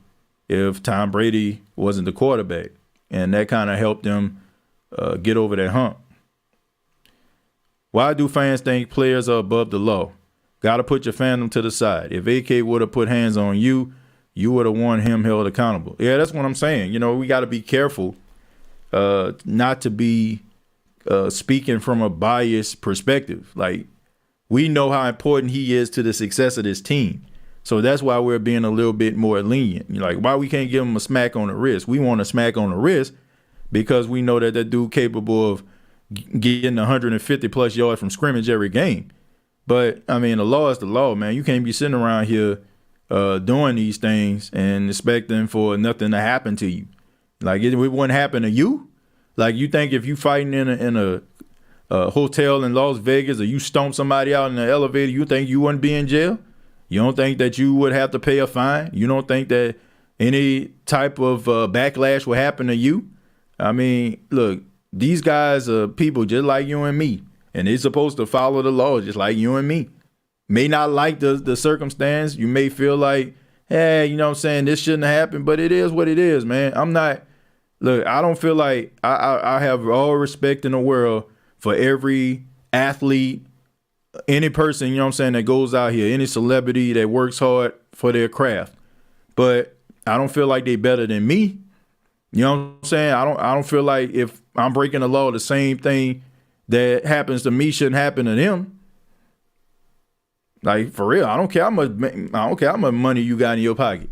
if Tom Brady wasn't the quarterback. And that kind of helped them get over that hump. Why do fans think players are above the law? Got to put your fandom to the side. If AK would have put hands on you, you would have won him held accountable. Yeah, that's what I'm saying. You know, we got to be careful not to be speaking from a biased perspective. Like, we know how important he is to the success of this team. So that's why we're being a little bit more lenient. Like, why we can't give him a smack on the wrist? We want a smack on the wrist because we know that dude capable of getting 150-plus yards from scrimmage every game. But, I mean, the law is the law, man. You can't be sitting around here doing these things and expecting for nothing to happen to you. Like, it wouldn't happen to you. Like, you think if you fighting in hotel in Las Vegas, or you stomp somebody out in the elevator, you think you wouldn't be in jail? You don't think that you would have to pay a fine? You don't think that any type of backlash will happen to you? I mean, look, these guys are people just like you and me, and they're supposed to follow the law just like you and me. May not like the circumstance. You may feel like, hey, you know what I'm saying, this shouldn't have happened, but it is what it is, man. I don't feel like I have all respect in the world for every athlete, any person, you know what I'm saying, that goes out here, any celebrity that works hard for their craft. But I don't feel like they better than me. You know what I'm saying? I don't feel like if I'm breaking the law, the same thing that happens to me shouldn't happen to them. Like, for real, I don't care how much money you got in your pocket.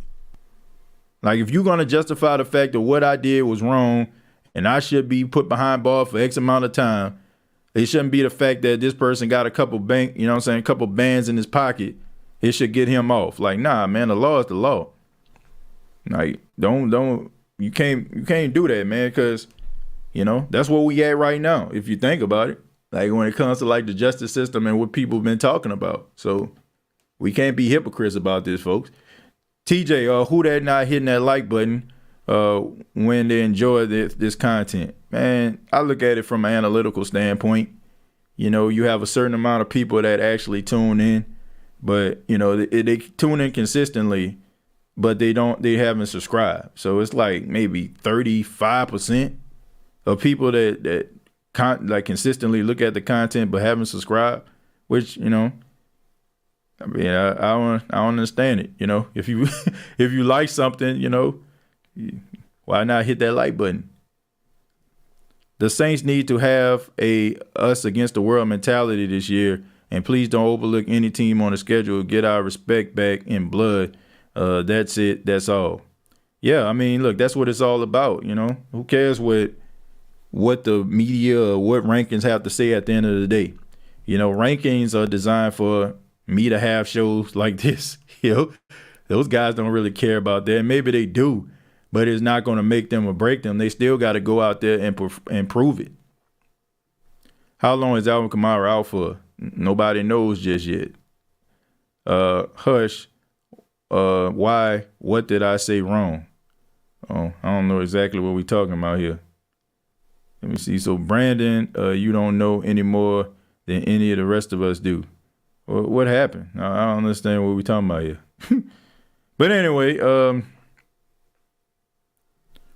Like, if you're gonna justify the fact that what I did was wrong and I should be put behind bars for X amount of time, it shouldn't be the fact that this person got a couple bands in his pocket. It should get him off. Like, nah, man, the law is the law. Like, you can't do that, man, because, you know, that's where we at right now, if you think about it. Like, when it comes to, like, the justice system and what people have been talking about. So we can't be hypocrites about this, folks. TJ, who that not hitting that like button when they enjoy this content? Man, I look at it from an analytical standpoint. You know, you have a certain amount of people that actually tune in, but, you know, they tune in consistently, but they haven't subscribed. So it's like maybe 35% of people that consistently look at the content but haven't subscribed, which, you know, I mean, I don't understand it. You know, if you if you like something, you know, why not hit that like button? The Saints need to have a us against the world mentality this year, and please don't overlook any team on the schedule. Get our respect back in blood. That's it. That's all. Yeah, I mean, look, that's what it's all about. You know, who cares what the media or what rankings have to say at the end of the day? You know, rankings are designed for me to have shows like this. You know, those guys don't really care about that. Maybe they do, but it's not going to make them or break them. They still got to go out there and prove it. How long is Alvin Kamara out for? Nobody knows just yet. Hush. Why? What did I say wrong? Oh, I don't know exactly what we're talking about here. Let me see. So, Brandon, you don't know any more than any of the rest of us do. What happened? I don't understand what we're talking about here. But anyway,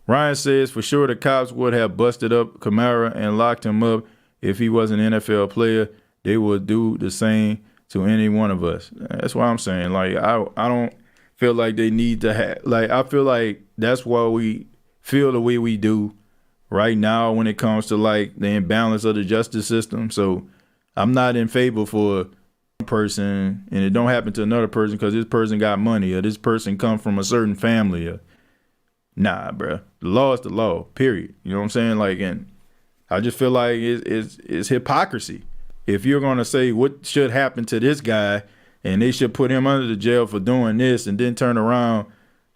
Ryan says for sure the cops would have busted up Kamara and locked him up if he was an NFL player. They would do the same to any one of us. That's what I'm saying. Like, I don't feel like they need to have, like, I feel like that's why we feel the way we do right now when it comes to, like, the imbalance of the justice system. So I'm not in favor for one person and it don't happen to another person because this person got money or this person come from a certain family. Or, nah, bro. The law is the law, period. You know what I'm saying? Like, and I just feel like it's hypocrisy. If you're going to say what should happen to this guy and they should put him under the jail for doing this and then turn around,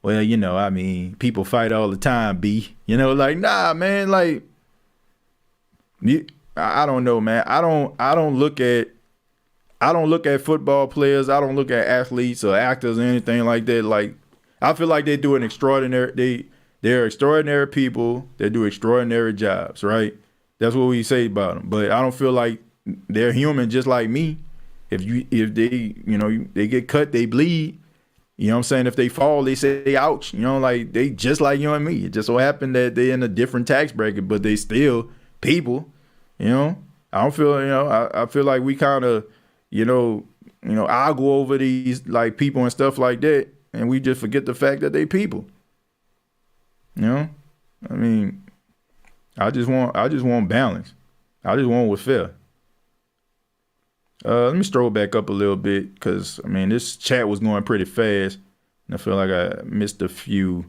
well, you know, I mean, people fight all the time, B. You know, like, nah, man, like, I don't know, man. I don't look at football players. I don't look at athletes or actors or anything like that. Like, I feel like they do an extraordinary, they're extraordinary people that do extraordinary jobs, right? That's what we say about them. But I don't feel like they're human just like me. If they, you know, they get cut, they bleed. You know what I'm saying? If they fall, they say ouch. You know, like, they just like you and me. It just so happened that they're in a different tax bracket, but they still people. You know, I don't feel, you know, I feel like we kind of, you know, I'll go over these, like, people and stuff like that, and we just forget the fact that they people. You know, I mean, I just want balance. I just want what's fair. Let me stroll back up a little bit because, I mean, this chat was going pretty fast, and I feel like I missed a few.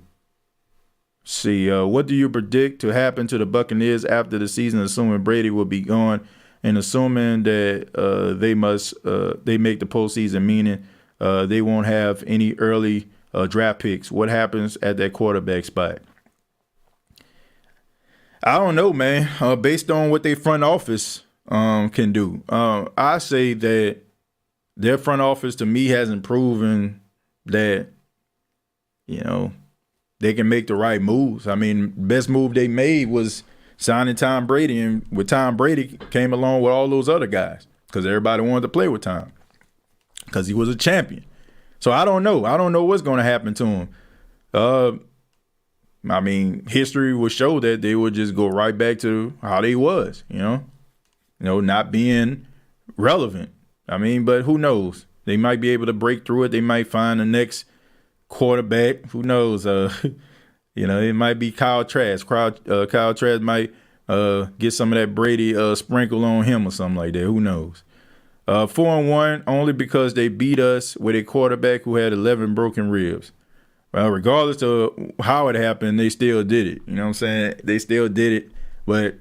See, what do you predict to happen to the Buccaneers after the season, assuming Brady will be gone and assuming that they make the postseason, meaning they won't have any early draft picks? What happens at that quarterback spot? I don't know, man. Based on what they front office can do. I say that their front office to me hasn't proven that, they can make the right moves. I mean, best move they made was signing Tom Brady, and with Tom Brady came along with all those other guys because everybody wanted to play with Tom because he was a champion. So I don't know. I don't know what's going to happen to him. I mean, history will show that they would just go right back to how they was, not being relevant. I mean, but who knows? They might be able to break through it. They might find the next quarterback. Who knows? It might be Kyle Trask. Kyle Trask might get some of that Brady sprinkle on him or something like that. Who knows? 4-1 only because they beat us with a quarterback who had 11 broken ribs. Well, regardless of how it happened, they still did it. You know what I'm saying? They still did it. But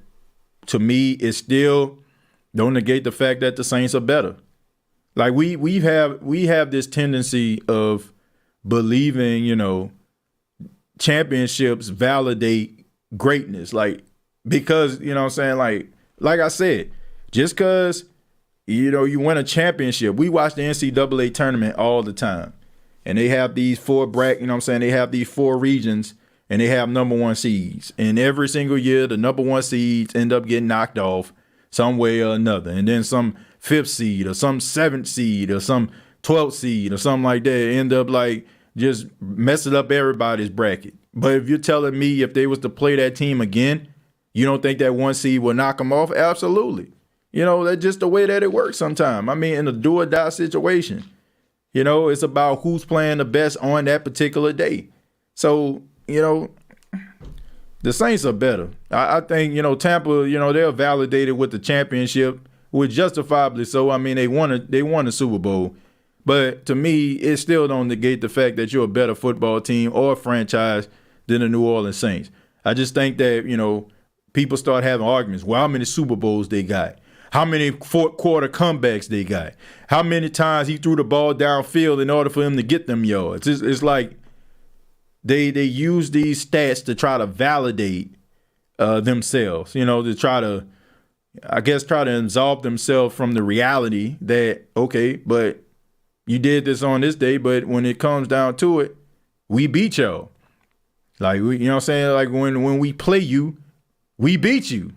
to me, it still don't negate the fact that the Saints are better. Like we have this tendency of believing, championships validate greatness. Like, because, you know what I'm saying? Like I said, just because, you win a championship. We watch the NCAA tournament all the time. And they have these they have these 4 regions and they have number 1 seeds. And every single year, the number 1 seeds end up getting knocked off some way or another. And then some 5th seed or some 7th seed or some 12th seed or something like that end up just messing up everybody's bracket. But if you're telling me if they was to play that team again, you don't think that 1 seed will knock them off? Absolutely. That's just the way that it works sometimes. I mean, in a do or die situation. It's about who's playing the best on that particular day. So, the Saints are better. I think, Tampa, they're validated with the championship, which justifiably so. I mean, they won a Super Bowl. But to me, it still don't negate the fact that you're a better football team or franchise than the New Orleans Saints. I just think that, people start having arguments. Well, how many Super Bowls they got? How many fourth quarter comebacks they got? How many times he threw the ball downfield in order for him to get them yards? It's like they use these stats to try to validate themselves, to try to absolve themselves from the reality that, okay, but you did this on this day, but when it comes down to it, we beat y'all. Like, you know what I'm saying? Like when we play you, we beat you.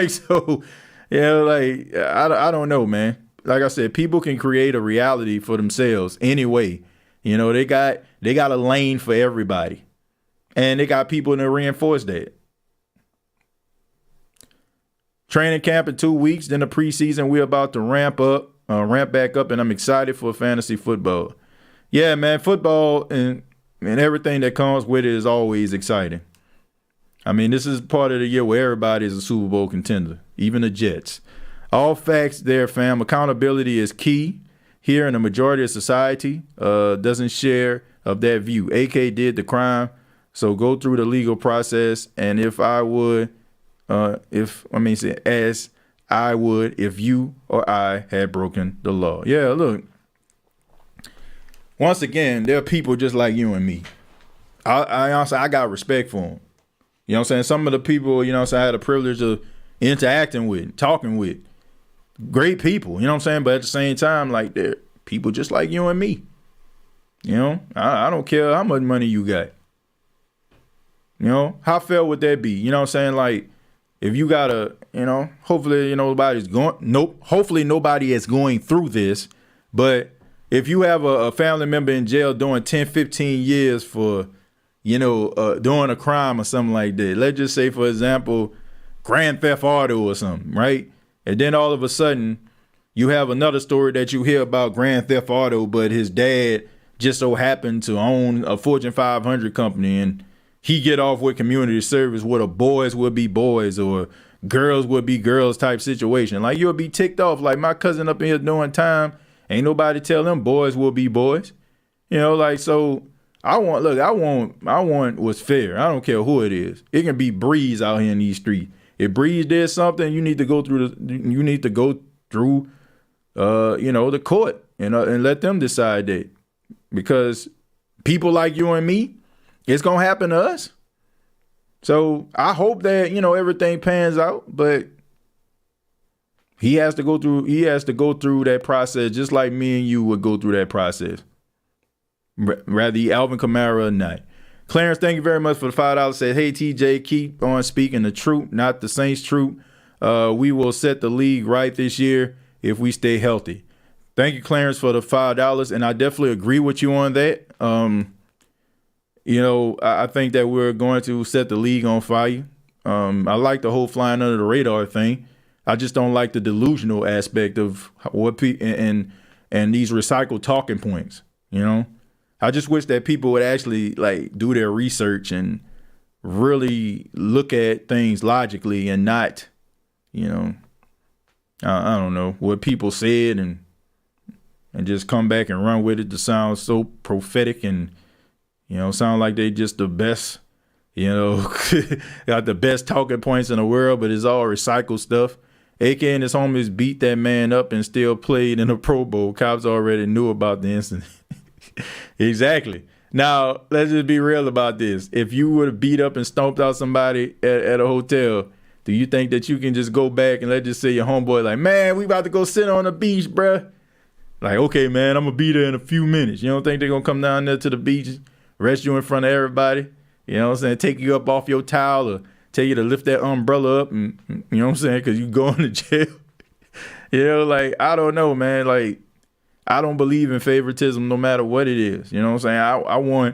So... Yeah, I don't know, man. Like I said, people can create a reality for themselves anyway. They got a lane for everybody, and they got people to reinforce that. Training camp in 2 weeks, then the preseason. We're about to ramp back up, and I'm excited for fantasy football. Yeah, man, football and everything that comes with it is always exciting. I mean, this is part of the year where everybody is a Super Bowl contender, even the Jets. All facts there, fam. Accountability is key here, and the majority of society doesn't share of that view. AK did the crime, so go through the legal process. And as I would if you or I had broken the law. Yeah, look. Once again, there are people just like you and me. I honestly, I got respect for them. You know what I'm saying? Some of the people, I had the privilege of interacting with, talking with, great people, you know what I'm saying? But at the same time, they're people just like you and me. I don't care how much money you got. How fair would that be? You know what I'm saying? If you got hopefully, hopefully nobody is going through this. But if you have a family member in jail doing 10, 15 years for, doing a crime or something like that. Let's just say, for example, Grand Theft Auto or something, right? And then all of a sudden, you have another story that you hear about Grand Theft Auto, but his dad just so happened to own a Fortune 500 company, and he get off with community service where the boys would be boys or girls would be girls type situation. You'll be ticked off. Like, my cousin up in here doing time, ain't nobody tell them boys will be boys. So... I want what's fair. I don't care who it is. It can be Breeze out here in these streets. If Breeze did something, you need to go through the court and let them decide that. Because people like you and me, it's gonna happen to us. So I hope that everything pans out. But He has to go through that process just like me and you would go through that process. Rather he Alvin Kamara or not. Clarence, thank you very much for the $5. Said, hey, TJ, keep on speaking the truth, not the Saints' truth. We will set the league right this year if we stay healthy. Thank you, Clarence, for the $5. And I definitely agree with you on that. I think that we're going to set the league on fire. I like the whole flying under the radar thing. I just don't like the delusional aspect of what and these recycled talking points, I just wish that people would actually do their research and really look at things logically and not, I don't know, what people said and just come back and run with it to sound so prophetic and, sound like they just the best, got the best talking points in the world, but it's all recycled stuff. AK and his homies beat that man up and still played in the Pro Bowl. Cops already knew about the incident. Exactly. Now, let's just be real about this. If you would have beat up and stomped out somebody at a hotel, do you think that you can just go back and let's just say your homeboy like, man, we about to go sit on the beach, bruh? Like, okay, man, I'm going to be there in a few minutes. You don't think they're going to come down there to the beach, arrest you in front of everybody? You know what I'm saying? Take you up off your towel or tell you to lift that umbrella up and, you know what I'm saying, because you going to jail. I don't know, man. I don't believe in favoritism no matter what it is. You know what I'm saying?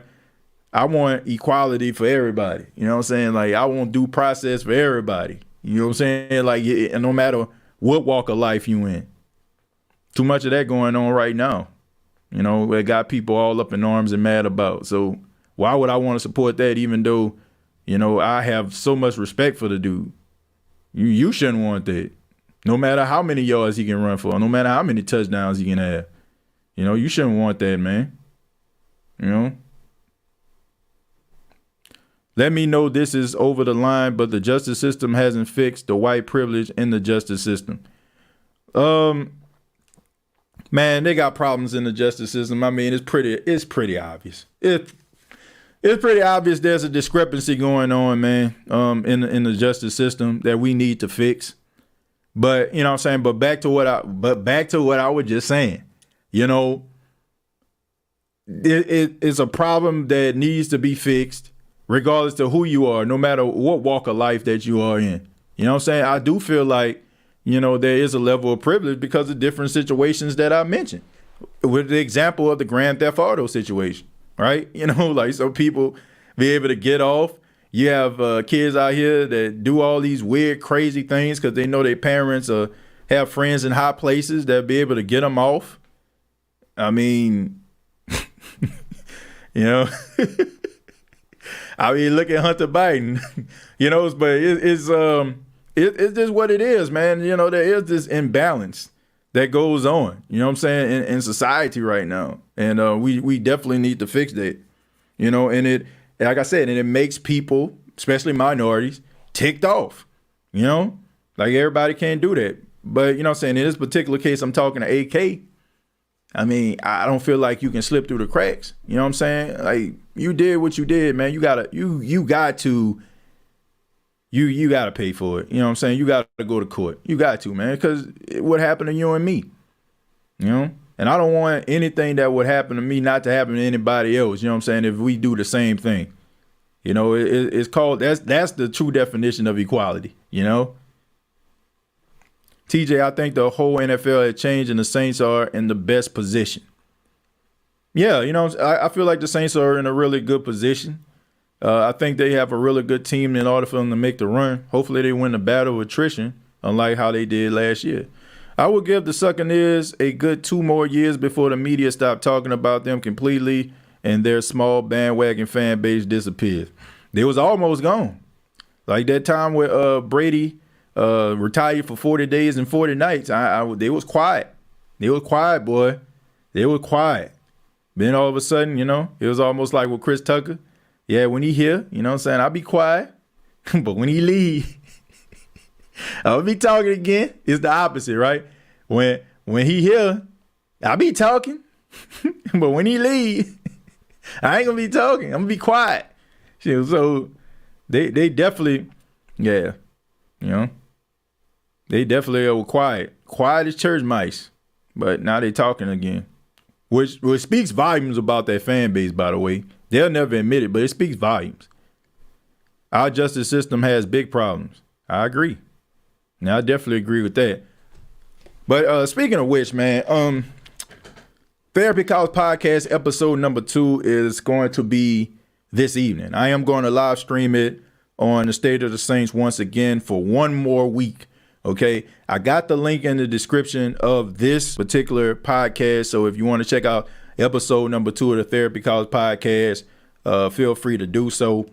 I want equality for everybody. You know what I'm saying? I want due process for everybody. You know what I'm saying? No matter what walk of life you in. Too much of that going on right now. It got people all up in arms and mad about. So why would I want to support that even though, I have so much respect for the dude? You shouldn't want that. No matter how many yards he can run for, no matter how many touchdowns he can have. You shouldn't want that, man. Let me know this is over the line, but the justice system hasn't fixed the white privilege in the justice system. Man, they got problems in the justice system. I mean, it's pretty obvious. It's pretty obvious there's a discrepancy going on, man, in the justice system that we need to fix. But, you know what I'm saying? But back to what I was just saying. It's a problem that needs to be fixed regardless of who you are, no matter what walk of life that you are in. You know what I'm saying? I do feel like, there is a level of privilege because of different situations that I mentioned. With the example of the Grand Theft Auto situation, right? So people be able to get off. You have kids out here that do all these weird, crazy things because they know their parents have friends in high places that be able to get them off. I mean, I mean, look at Hunter Biden, but it's just what it is, man. There is this imbalance that goes on, you know what I'm saying, in society right now. And we definitely need to fix that, and it, like I said, and it makes people, especially minorities, ticked off, everybody can't do that. But, you know what I'm saying, in this particular case, I'm talking to AK. I mean, I don't feel like you can slip through the cracks. You know what I'm saying? You did what you did, man. You got to pay for it. You know what I'm saying? You got to go to court. You got to, man, because what happened to you and me, And I don't want anything that would happen to me not to happen to anybody else. You know what I'm saying? If we do the same thing, it's called, that's the true definition of equality, TJ, I think the whole NFL has changed and the Saints are in the best position. Yeah, I feel like the Saints are in a really good position. I think they have a really good team in order for them to make the run. Hopefully they win the battle of attrition, unlike how they did last year. I would give the Buccaneers a good 2 more years before the media stop talking about them completely and their small bandwagon fan base disappears. They was almost gone. Like that time where Brady retired for 40 days and 40 nights. They was quiet. They was quiet, boy. They were quiet. Then all of a sudden, it was almost like with Chris Tucker. Yeah, when he here, you know what I'm saying, I'll be quiet. But when he leave, I'll be talking again. It's the opposite, right? When he here, I'll be talking. But when he leave, I ain't gonna be talking. I'm gonna be quiet. So they definitely, yeah, They definitely were quiet as church mice, but now they talking again, which speaks volumes about their fan base. By the way, they'll never admit it, but it speaks volumes. Our justice system has big problems. I agree. Now I definitely agree with that. But speaking of which, man, Therapy Couch Podcast episode number 2 is going to be this evening. I am going to live stream it on the State of the Saints once again for one more week. Okay, I got the link in the description of this particular podcast. So if you want to check out episode number 2 of the Therapy Couch Podcast, feel free to do so.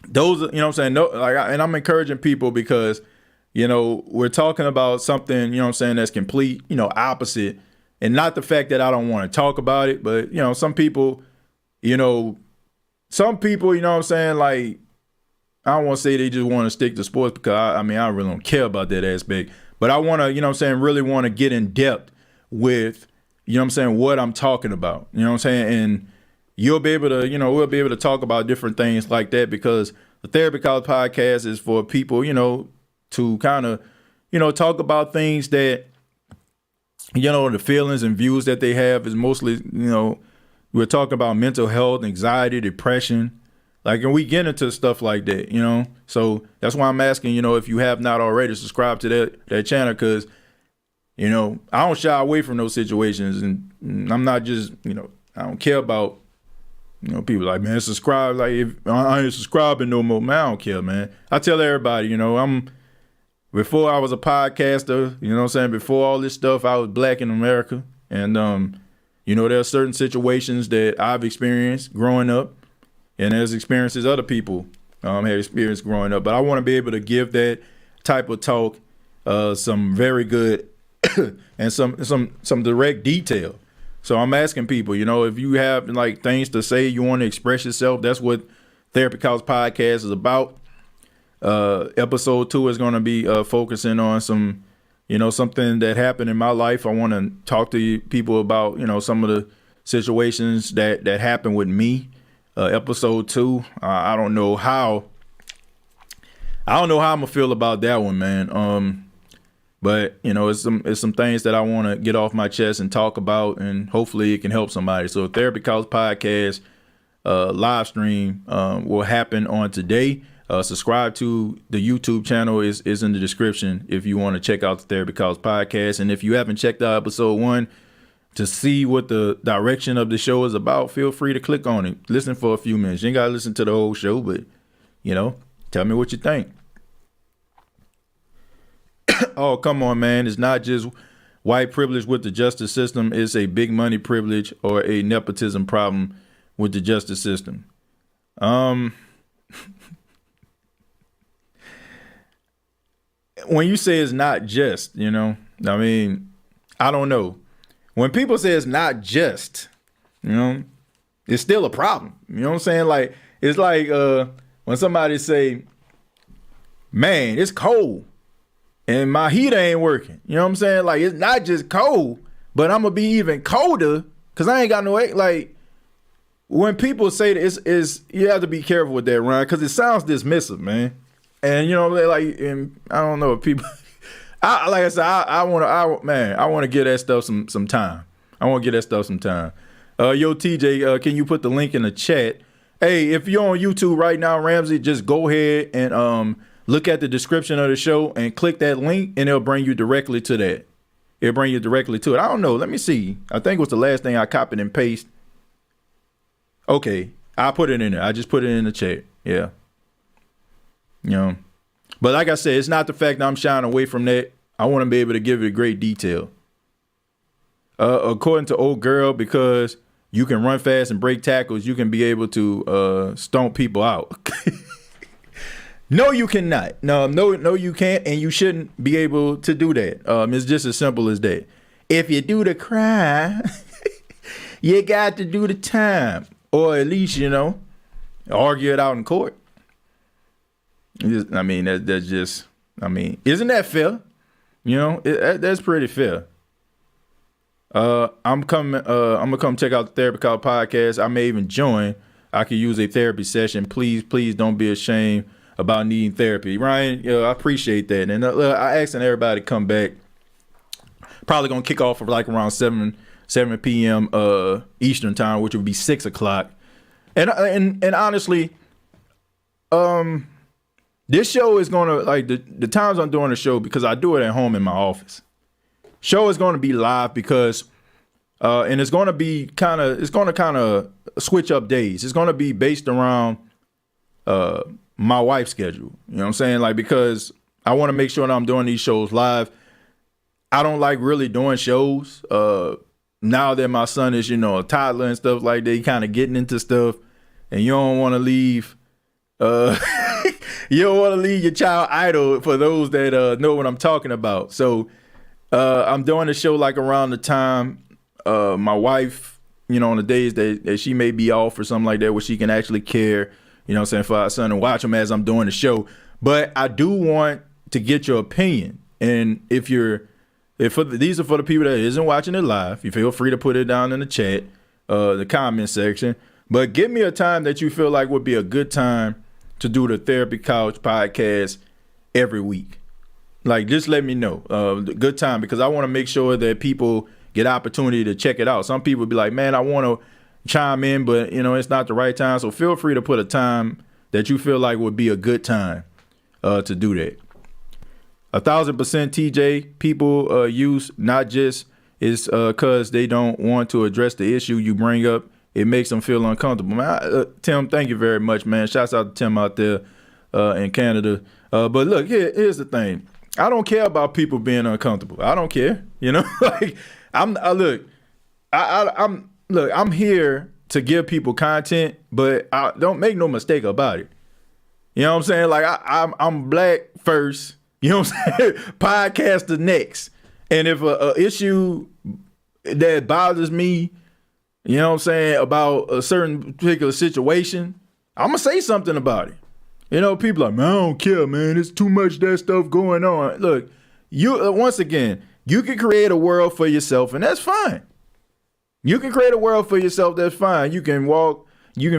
Those, you know what I'm saying? And I'm encouraging people because, you know, we're talking about something, you know what I'm saying, that's complete, you know, opposite. And not the fact that I don't want to talk about it, but, you know, some people, you know what I'm saying, like, I don't want to say they just want to stick to sports because, I really don't care about that aspect. But I want to, you know what I'm saying, really want to get in depth with, you know what I'm saying, what I'm talking about. You know what I'm saying? And you'll be able to, you know, we'll be able to talk about different things like that because the Therapy Couch Podcast is for people, you know, to kind of, you know, talk about things that, you know, the feelings and views that they have is mostly, you know, we're talking about mental health, anxiety, depression. Like, and we get into stuff like that, you know? So that's why I'm asking, you know, if you have not already, subscribe to that channel because, you know, I don't shy away from those situations. And I'm not just, you know, I don't care about, you know, people like, man, subscribe. Like, if I ain't subscribing no more, man, I don't care, man. I tell everybody, you know, before I was a podcaster, you know what I'm saying? Before all this stuff, I was black in America. And, you know, there are certain situations that I've experienced growing up. And there's experiences other people have experienced growing up. But I want to be able to give that type of talk some very good and some direct detail. So I'm asking people, you know, if you have like things to say, you want to express yourself, that's what Therapy Couch Podcast is about. Episode 2 is going to be focusing on some, you know, something that happened in my life. I want to talk to people about, you know, some of the situations that happened with me. Episode 2, I don't know how I'm gonna feel about that one, man. But you know, it's some things that I want to get off my chest and talk about, and hopefully it can help somebody. So Therapy Couch Podcast live stream will happen on today. Subscribe to the YouTube channel is in the description if you want to check out the Therapy Couch Podcast. And if you haven't checked out episode 1 to see what the direction of the show is about, feel free to click on it. Listen for a few minutes. You ain't got to listen to the whole show, but, you know, tell me what you think. Oh, come on, man. It's not just white privilege with the justice system. It's a big money privilege or a nepotism problem with the justice system. When you say it's not just, you know, I mean, I don't know. When people say it's not just, you know, it's still a problem. You know what I'm saying? Like, it's like when somebody say, man, it's cold and my heater ain't working. You know what I'm saying? Like, it's not just cold, but I'm going to be even colder because I ain't got no, like, when people say that it's you have to be careful with that, Ryan, because it sounds dismissive, man. And, you know, like, and I don't know if people... like I said, I want to give that stuff some time. I want to give that stuff some time. Yo, TJ, can you put the link in the chat? Hey, if you're on YouTube right now, Ramsey, just go ahead and look at the description of the show and click that link, and it'll bring you directly to that. It'll bring you directly to it. I don't know. Let me see. I think it was the last thing I copied and pasted. Okay, I put it in there. I just put it in the chat. Yeah. You know. But like I said, it's not the fact that I'm shying away from that. I want to be able to give it great detail. According to Old Girl, because you can run fast and break tackles, you can be able to stomp people out. No, you cannot. No, you can't, and you shouldn't be able to do that. It's just as simple as that. If you do the crime, you got to do the time, or at least, you know, argue it out in court. I mean, that's just, I mean, isn't that fair? You know, that's pretty fair. I'm gonna come check out the Therapy Couch Podcast. I may even join. I could use a therapy session. Please don't be ashamed about needing therapy. Ryan, I appreciate that. And I asking everybody to come back. Probably going to kick off for like around 7 p.m. Eastern time, which would be 6 o'clock. And honestly, this show is going to, like, the times I'm doing the show, because I do it at home in my office. Show is going to be live because, and it's going to be kind of switch up days. It's going to be based around my wife's schedule. You know what I'm saying? Like, because I want to make sure that I'm doing these shows live. I don't like really doing shows. Now that my son is, a toddler and stuff like that, he kind of getting into stuff, and you don't want to leave. You don't want to leave your child idle, for those that know what I'm talking about. So I'm doing the show like around the time my wife, on the days that she may be off or something like that, where she can actually care, for our son and watch him as I'm doing the show. But I do want to get your opinion. And these are for the people that isn't watching it live. You feel free to put it down in the chat, the comment section. But give me a time that you feel like would be a good time to do the Therapy Couch podcast every week. Like, just let me know the good time, because I want to make sure that people get opportunity to check it out. Some people be like, man, I want to chime in, but it's not the right time. So feel free to put a time that you feel like would be a good time to do that. 1,000% TJ, people use not just is because they don't want to address the issue you bring up. It makes them feel uncomfortable. Man, Tim, thank you very much, man. Shouts out to Tim out there in Canada. But look, here's the thing. I don't care about people being uncomfortable. I don't care. Like, I'm here to give people content, but I don't make no mistake about it. You know what I'm saying? Like, I'm black first. You know what I'm saying? Podcaster next. And if a issue that bothers me, you know what I'm saying, about a certain particular situation, I'm going to say something about it. People like, man, I don't care, man. It's too much that stuff going on. Look, once again, you can create a world for yourself, and that's fine. You can create a world for yourself, that's fine. You can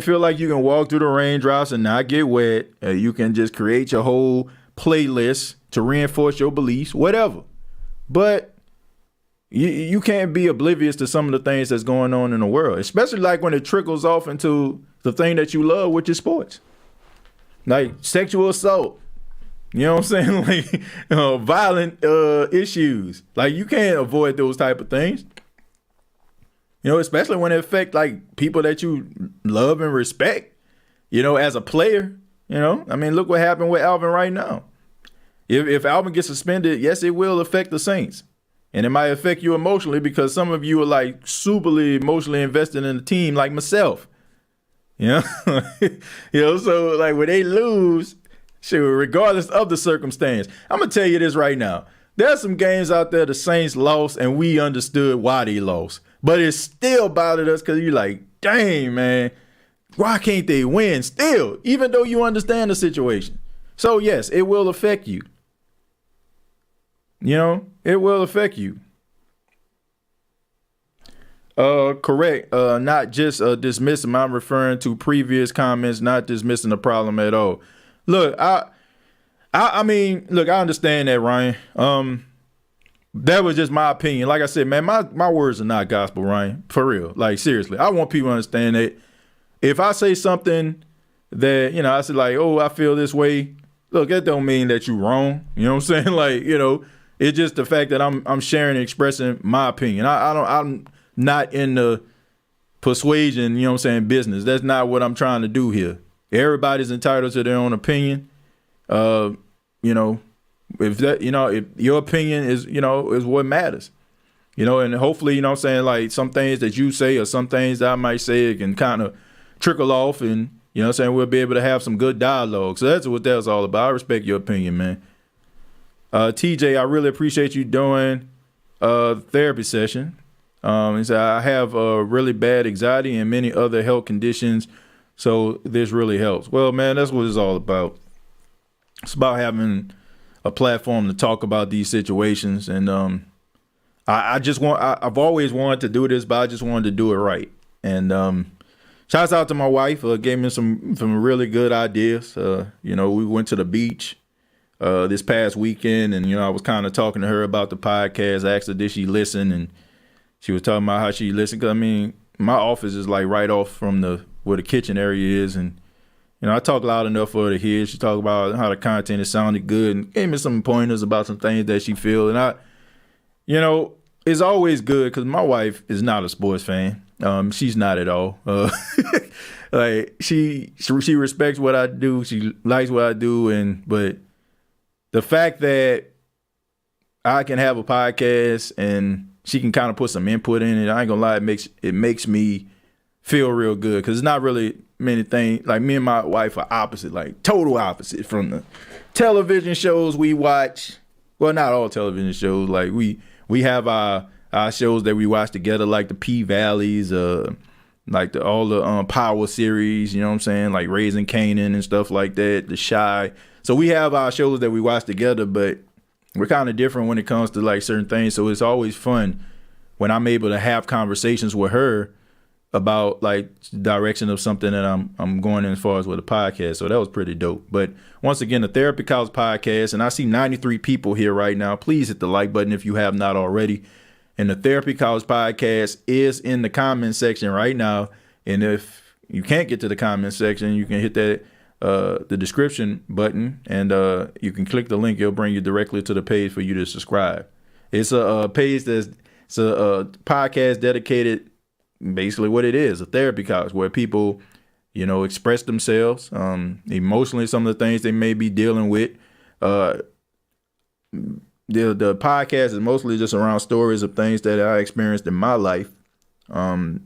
feel like you can walk through the raindrops and not get wet. You can just create your whole playlist to reinforce your beliefs, whatever. But you can't be oblivious to some of the things that's going on in the world, especially like when it trickles off into the thing that you love, which is sports. Like sexual assault, you know what I'm saying? Like violent issues. Like, you can't avoid those type of things. Especially when it affect like people that you love and respect, as a player. I mean, look what happened with Alvin right now. If Alvin gets suspended, yes, it will affect the Saints. And it might affect you emotionally, because some of you are like superly emotionally invested in the team, like myself. So like when they lose, sure, regardless of the circumstance, I'm going to tell you this right now. There's some games out there the Saints lost and we understood why they lost. But it still bothered us because you're like, dang, man, why can't they win still, even though you understand the situation? So, yes, it will affect you. It will affect you. Correct. Not just dismissing. I'm referring to previous comments, not dismissing the problem at all. Look, I mean, look, I understand that, Ryan. That was just my opinion. Like I said, man, my words are not gospel, Ryan. For real. Like, seriously. I want people to understand that if I say something that, I say like, oh, I feel this way. Look, that don't mean that you're wrong. You know what I'm saying? Like, it's just the fact that I'm sharing and expressing my opinion. I'm not in the persuasion, business. That's not what I'm trying to do here. Everybody's entitled to their own opinion. If your opinion is, is what matters, and hopefully, like some things that you say or some things that I might say, it can kind of trickle off and, we'll be able to have some good dialogue. So that's what that's all about. I respect your opinion, man. TJ, I really appreciate you doing therapy session. He said, I have really bad anxiety and many other health conditions, so this really helps. Well, man, that's what it's all about. It's about having a platform to talk about these situations. And I've always wanted to do this, but I just wanted to do it right. And shouts out to my wife. Gave me some really good ideas. We went to the beach this past weekend, and I was kind of talking to her about the podcast. I asked her did she listen, and she was talking about how she listened. 'Cause I mean, my office is like right off from where the kitchen area is, and I talk loud enough for her to hear. She talked about how the content is sounded good and gave me some pointers about some things that she feel. And it's always good because my wife is not a sports fan. She's not at all. Like she respects what I do. She likes what I do, but the fact that I can have a podcast and she can kind of put some input in it, I ain't gonna lie, it makes me feel real good because it's not really many things. Like me and my wife are opposite, like total opposite from the television shows we watch. Well, not all television shows. Like we have our shows that we watch together, like the P-Valleys, like all the Power series, you know what I'm saying? Like Raising Kanan and stuff like that, The Shy. So we have our shows that we watch together, but we're kind of different when it comes to like certain things. So it's always fun when I'm able to have conversations with her about like direction of something that I'm going in as far as with a podcast. So that was pretty dope. But once again, the Therapy Couch podcast, and I see 93 people here right now. Please hit the like button if you have not already. And the Therapy Couch podcast is in the comment section right now. And if you can't get to the comment section, you can hit that the description button, and you can click the link. It'll bring you directly to the page for you to subscribe. It's a page it's a podcast dedicated, basically what it is, a therapy couch where people, express themselves emotionally, some of the things they may be dealing with. The podcast is mostly just around stories of things that I experienced in my life, and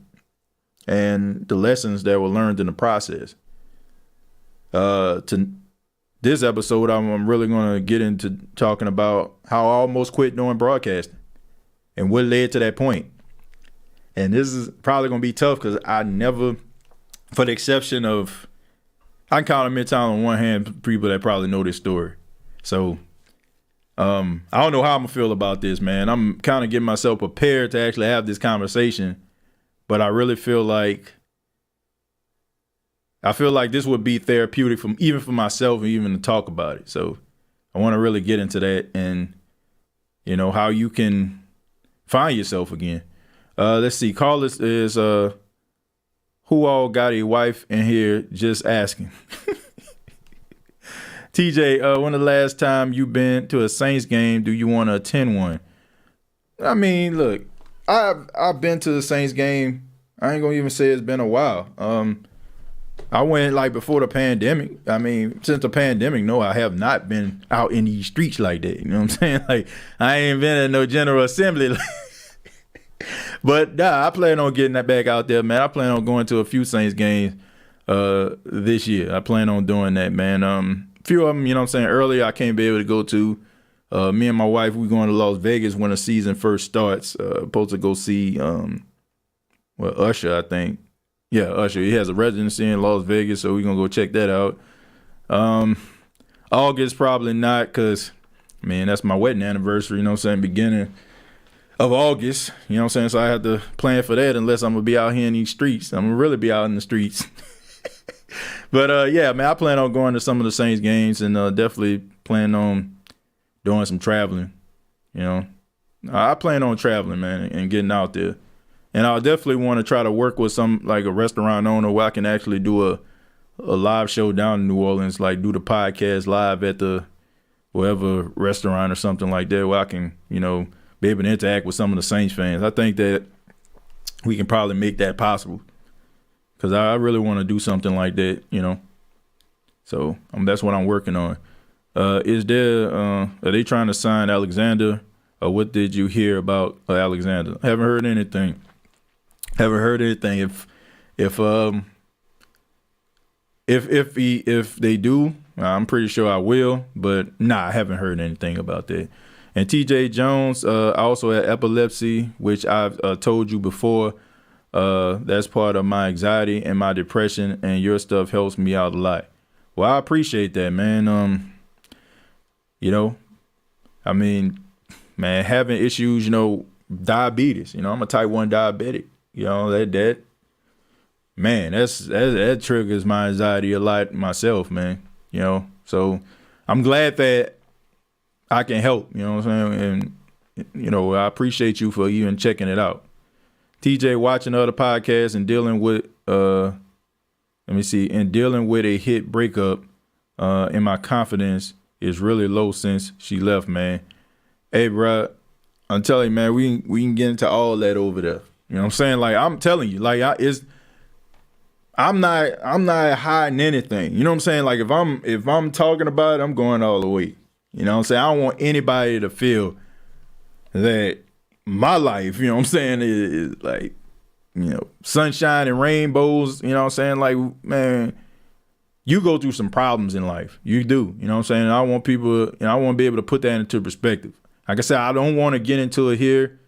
the lessons that were learned in the process. To this episode, I'm really going to get into talking about how I almost quit doing broadcasting and what led to that point. And this is probably going to be tough because I never, for the exception of, I can count them in time on one hand, people that probably know this story. So I don't know how I'm going to feel about this, man. I'm kind of getting myself prepared to actually have this conversation, but I really feel like this would be therapeutic even for myself and even to talk about it. So I want to really get into that and, how you can find yourself again. Let's see. Carlos is who all got a wife in here? Just asking. TJ, when the last time you been to a Saints game? Do you want to attend one? I mean, look, I've been to the Saints game. I ain't gonna even say it's been a while. I went like before the pandemic. I mean, since the pandemic, no, I have not been out in these streets like that. You know what I'm saying? Like, I ain't been at no General Assembly. But nah, I plan on getting that back out there, man. I plan on going to a few Saints games this year. I plan on doing that, man. A few of them, you know what I'm saying, earlier I can't be able to go to. Me and my wife, we going to Las Vegas when the season first starts. Supposed to go see Usher, I think. Yeah, Usher. He has a residency in Las Vegas, so we're going to go check that out. August, probably not, because, man, that's my wedding anniversary, you know what I'm saying, beginning of August, you know what I'm saying? So I have to plan for that unless I'm going to be out here in these streets. I'm going to really be out in the streets. But, yeah, man, I plan on going to some of the Saints games and definitely plan on doing some traveling, I plan on traveling, man, and getting out there. And I definitely want to try to work with like a restaurant owner where I can actually do a live show down in New Orleans, like do the podcast live at the wherever restaurant or something like that where I can, be able to interact with some of the Saints fans. I think that we can probably make that possible because I really want to do something like that, So that's what I'm working on. Are they trying to sign Alexander, or what did you hear about Alexander? I haven't heard anything. If they do, I'm pretty sure I will. But I haven't heard anything about that. And TJ Jones, I also had epilepsy, which I've told you before. That's part of my anxiety and my depression, and your stuff helps me out a lot. Well, I appreciate that, man. I mean, man, having issues, diabetes. I'm a type 1 diabetic. man, that triggers my anxiety a lot myself, man. You know, so I'm glad that I can help. You know what I'm saying? And you know, I appreciate you for even checking it out. TJ, watching other podcasts and dealing with dealing with a hit breakup, and my confidence is really low since she left, man. Hey, bro, I'm telling you, man, we can get into all that over there. You know what I'm saying? Like, I'm telling you, like, I'm not hiding anything. You know what I'm saying? Like, if I'm talking about it, I'm going all the way. You know what I'm saying? I don't want anybody to feel that my life, you know what I'm saying, is like, you know, sunshine and rainbows. You know what I'm saying? Like, man, you go through some problems in life. You do. You know what I'm saying? I want people, I want to be able to put that into perspective. Like I said, I don't want to get into it here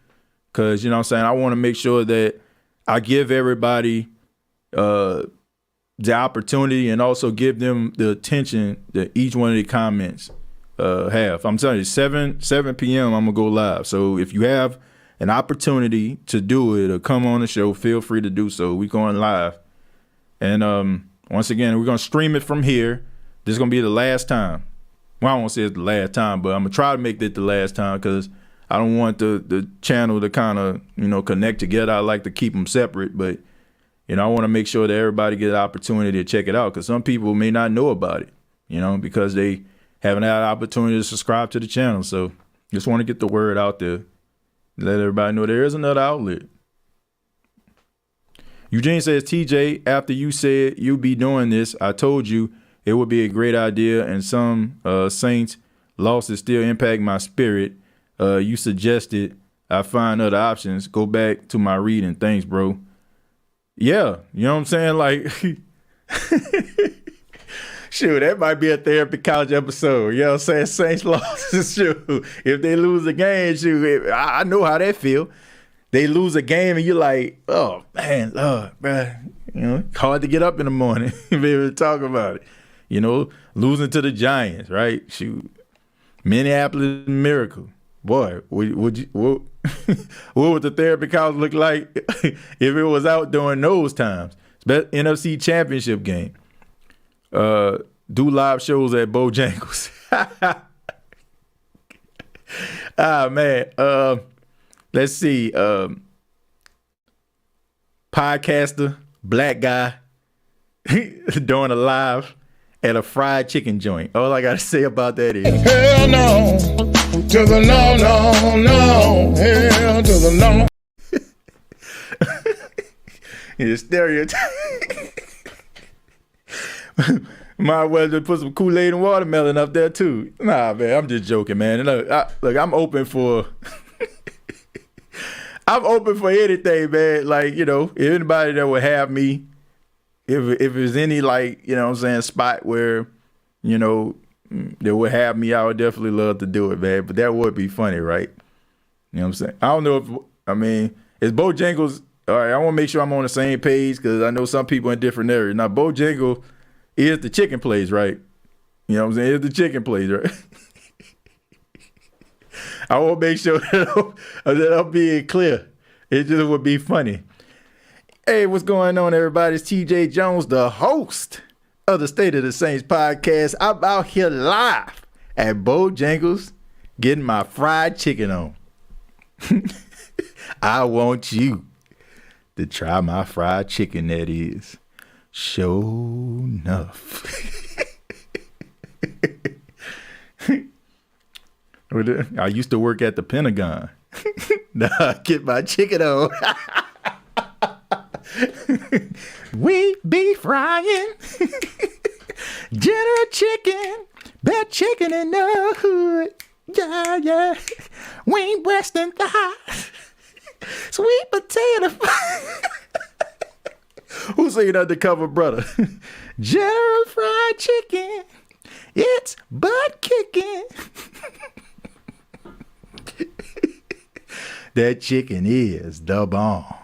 because, you know what I'm saying, I want to make sure that I give everybody the opportunity and also give them the attention that each one of the comments have. I'm telling you, 7 p.m. I'm going to go live. So if you have an opportunity to do it or come on the show, feel free to do so. We're going live. And once again, we're going to stream it from here. This is going to be the last time. Well, I won't say it's the last time, but I'm going to try to make it the last time because I don't want the channel to kind of, you know, connect together. I like to keep them separate, but, you know, I want to make sure that everybody get an opportunity to check it out because some people may not know about it, you know, because they haven't had an opportunity to subscribe to the channel. So just want to get the word out there. Let everybody know there is another outlet. Eugene says, TJ, after you said you'd be doing this, I told you it would be a great idea, and some Saints losses still impact my spirit. You suggested I find other options. Go back to my reading. Thanks, bro. Yeah, you know what I'm saying? Like, shoot, that might be a therapy couch episode. You know what I'm saying? Saints losses, shoot. If they lose a game, shoot, I know how that feel. They lose a game and you're like, oh, man, man. You know, hard to get up in the morning and be able to talk about it. You know, losing to the Giants, right? Shoot. Minneapolis Miracle. Boy, what would the therapy couch look like if it was out during those times? NFC Championship game. Do live shows at Bojangles. Man. Let's see. Podcaster, black guy, doing a live at a fried chicken joint. All I got to say about that is hell no to the no. Hell to the no. It's stereotype. Might as well just put some Kool-Aid and watermelon up there too. Nah, man, I'm just joking, man. Look, I'm open for anything, man. Like, you know, if anybody that would have me, if there's any, like, you know what I'm saying, spot where, you know, they would have me, I would definitely love to do it, man. But that would be funny, right? You know what I'm saying? I don't know is Bojangles, all right, I want to make sure I'm on the same page because I know some people in different areas. Now, Bojangles is the chicken place, right? You know what I'm saying? It's the chicken place, right? I want to make sure that I'm being clear. It just would be funny. Hey, what's going on, everybody? It's TJ Jones, the host of the State of the Saints podcast. I'm out here live at Bojangles getting my fried chicken on. I want you to try my fried chicken, that is. Sure enough. I used to work at the Pentagon. Nah, get my chicken on. We be frying General Chicken, best chicken in the hood. Yeah. Wing Western thighs, sweet potato. Who's saying Undercover Brother? General Fried Chicken, it's butt kicking. That chicken is the bomb.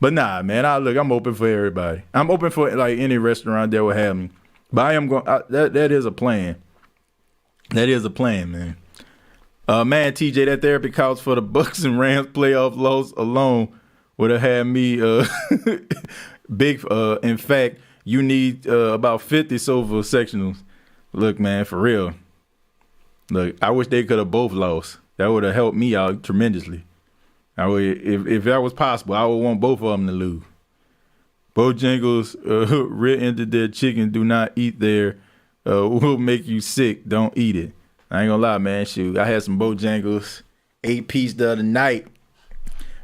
But nah, man, I'm open for everybody. I'm open for like any restaurant that will have me. But I am going. That is a plan. That is a plan, man. Man, TJ, that therapy couch for the Bucs and Rams playoff loss alone would have had me Big. In fact, you need about 50 silver sectionals. Look, man, for real. Look, I wish they could have both lost. That would have helped me out tremendously. I would, if that was possible, I would want both of them to lose. Bojangles rear-ended their chicken. Do not eat there. Will make you sick. Don't eat it. I ain't gonna lie, man. Shoot, I had some Bojangles 8-piece the other night.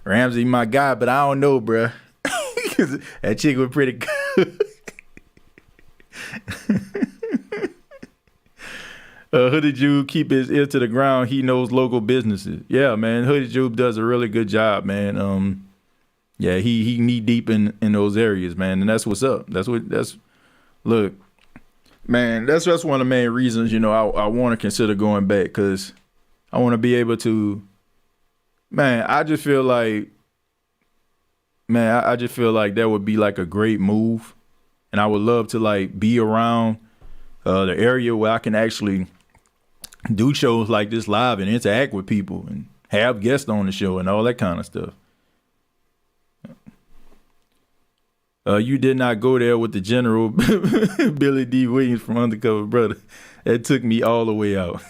Ramsey, my guy, but I don't know, bruh. That chicken was pretty good. Hoodie Jube keep his ear to the ground. He knows local businesses. Yeah, man. Hoodie Jube does a really good job, man. Yeah, he knee deep in those areas, man, and that's what's up. Look, man. That's one of the main reasons, I want to consider going back, because I want to be able to. Man, I just feel like that would be like a great move, and I would love to like be around the area where I can actually do shows like this live and interact with people and have guests on the show and all that kind of stuff. You did not go there with the general Billy D. Williams from Undercover Brother. That took me all the way out.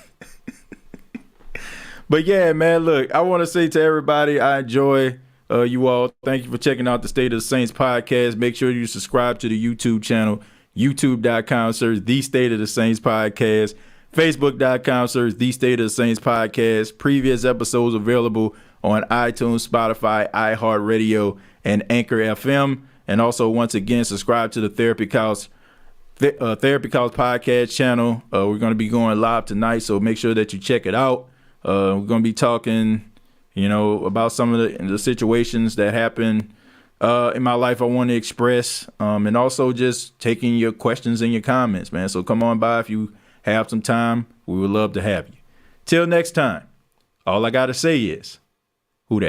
But yeah, man, look, I want to say to everybody, I enjoy you all. Thank you for checking out the State of the Saints podcast. Make sure you subscribe to the YouTube channel, youtube.com, search The State of the Saints podcast, facebook.com, search The State of the Saints podcast. Previous episodes available on iTunes, Spotify, iHeartRadio, and Anchor FM. And also, once again, subscribe to the Therapy Couch podcast channel. We're going to be going live tonight, so make sure that you check it out. We're going to be talking, about some of the situations that happen in my life I want to express, and also just taking your questions and your comments, man. So come on by if you have some time. We would love to have you. Till next time, all I got to say is,